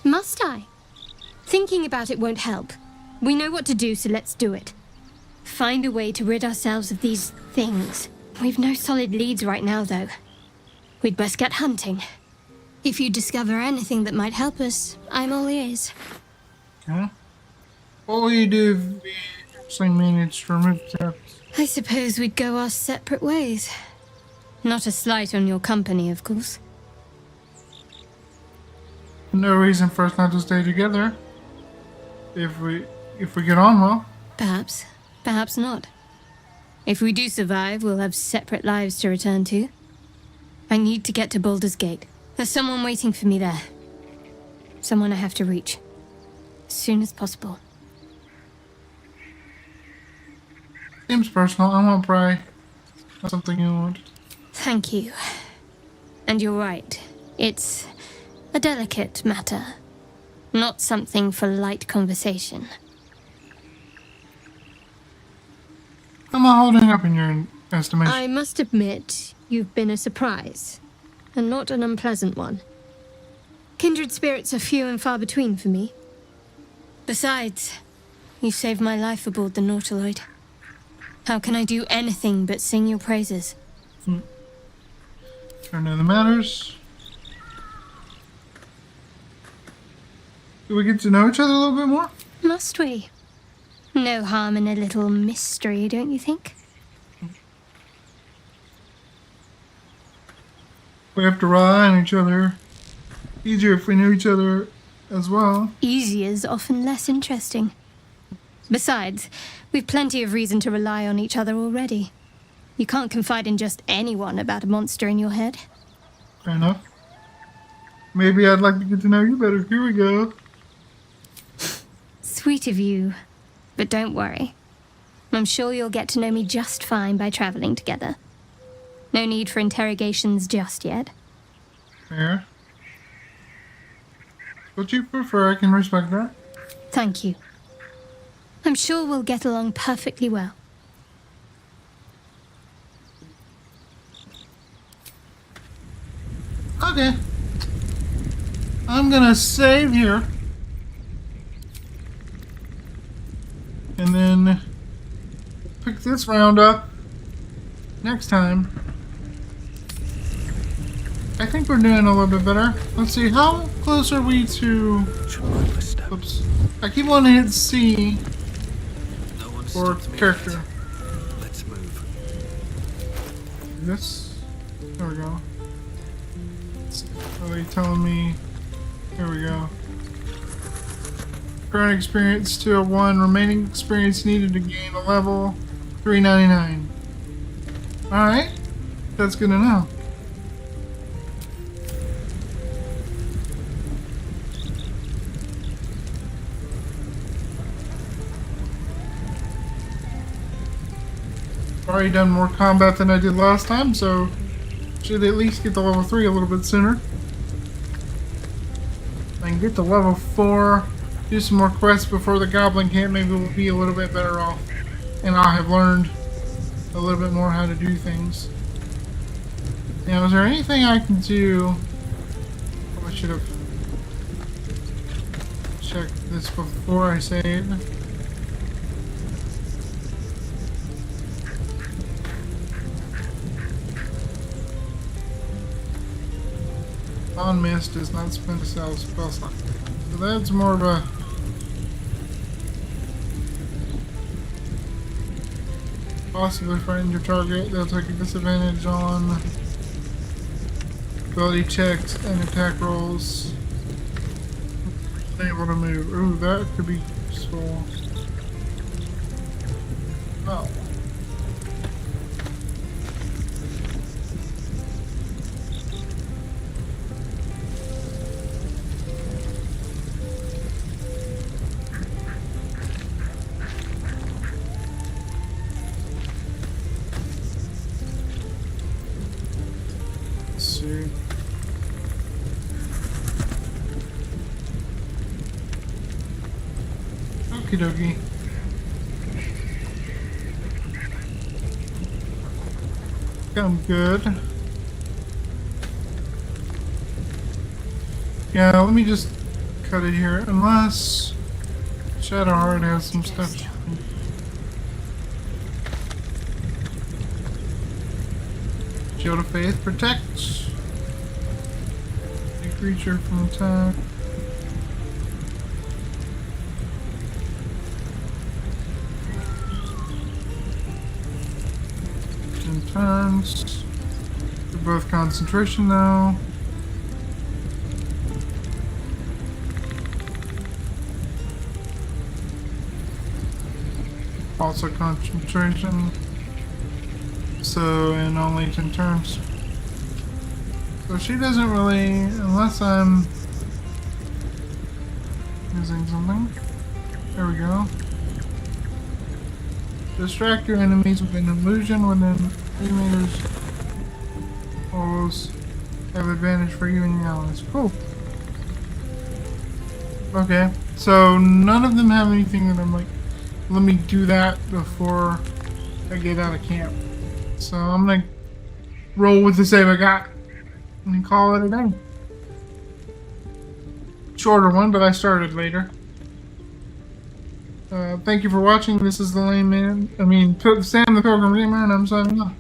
Must I? Thinking about it won't help. We know what to do, so let's do it. Find a way to rid ourselves of these things. We've no solid leads right now, though. We'd best get hunting. If you discover anything that might help us, I'm all ears. Huh? What will you do if we actually manage to remove the traps? I suppose we'd go our separate ways. Not a slight on your company, of course. No reason for us not to stay together. If we get on well. Perhaps. Perhaps not. If we do survive, we'll have separate lives to return to. I need to get to Baldur's Gate. There's someone waiting for me there. Someone I have to reach. As soon as possible. Seems personal. I won't pray. That's something you want. Thank you. And you're right. It's a delicate matter. Not something for light conversation. Am I holding up in your estimation? I must admit, you've been a surprise. And not an unpleasant one. Kindred spirits are few and far between for me. Besides, you saved my life aboard the Nautiloid. How can I do anything but sing your praises? Sure, none that matters. Do we get to know each other a little bit more? Must we? No harm in a little mystery, don't you think? We have to rely on each other. Easier if we knew each other as well. Easy is often less interesting. Besides, we've plenty of reason to rely on each other already. You can't confide in just anyone about a monster in your head. Fair enough. Maybe I'd like to get to know you better. Here we go. Sweet of you. But don't worry. I'm sure you'll get to know me just fine by traveling together. No need for interrogations just yet. Fair. What you prefer, I can respect that. Thank you. I'm sure we'll get along perfectly well. Okay. I'm gonna save here. And then pick this round up next time. I think we're doing a little bit better. Let's see, how close are we to... Oops. I keep wanting to hit C for character. Let's move. This. There we go. Are they telling me? Here we go. Current experience 201. Remaining experience needed to gain a level 399. Alright. That's good to know. Already done more combat than I did last time, so should at least get to level 3 a little bit sooner. I can get to level 4, do some more quests before the Goblin Camp, maybe we'll be a little bit better off. And I'll have learned a little bit more how to do things. Now, is there anything I can do? Oh, I should have checked this before I saved. On Mist does not spend a spell slot. So that's more of a... Possibly frighten your target. They'll take a disadvantage on ability checks and attack rolls. Unable to move. Ooh, that could be useful. Oh. Okie dokie. I'm good. Yeah, let me just cut it here. Unless Shadowheart has some stuff. Shield of Faith protects a creature from attack. Turns. They're both concentration now. Also concentration. So, in only 10 turns. So she doesn't really, unless I'm using something. There we go. Distract your enemies with an illusion within 3 meters. Almost have advantage for you and your allies. Cool. Okay, so none of them have anything that I'm like, let me do that before I get out of camp. So I'm gonna roll with the save I got and call it a day. Shorter one, but I started later. Thank you for watching. This is the Lame Man. Sam the Pilgrim Reaper, and I'm signing off.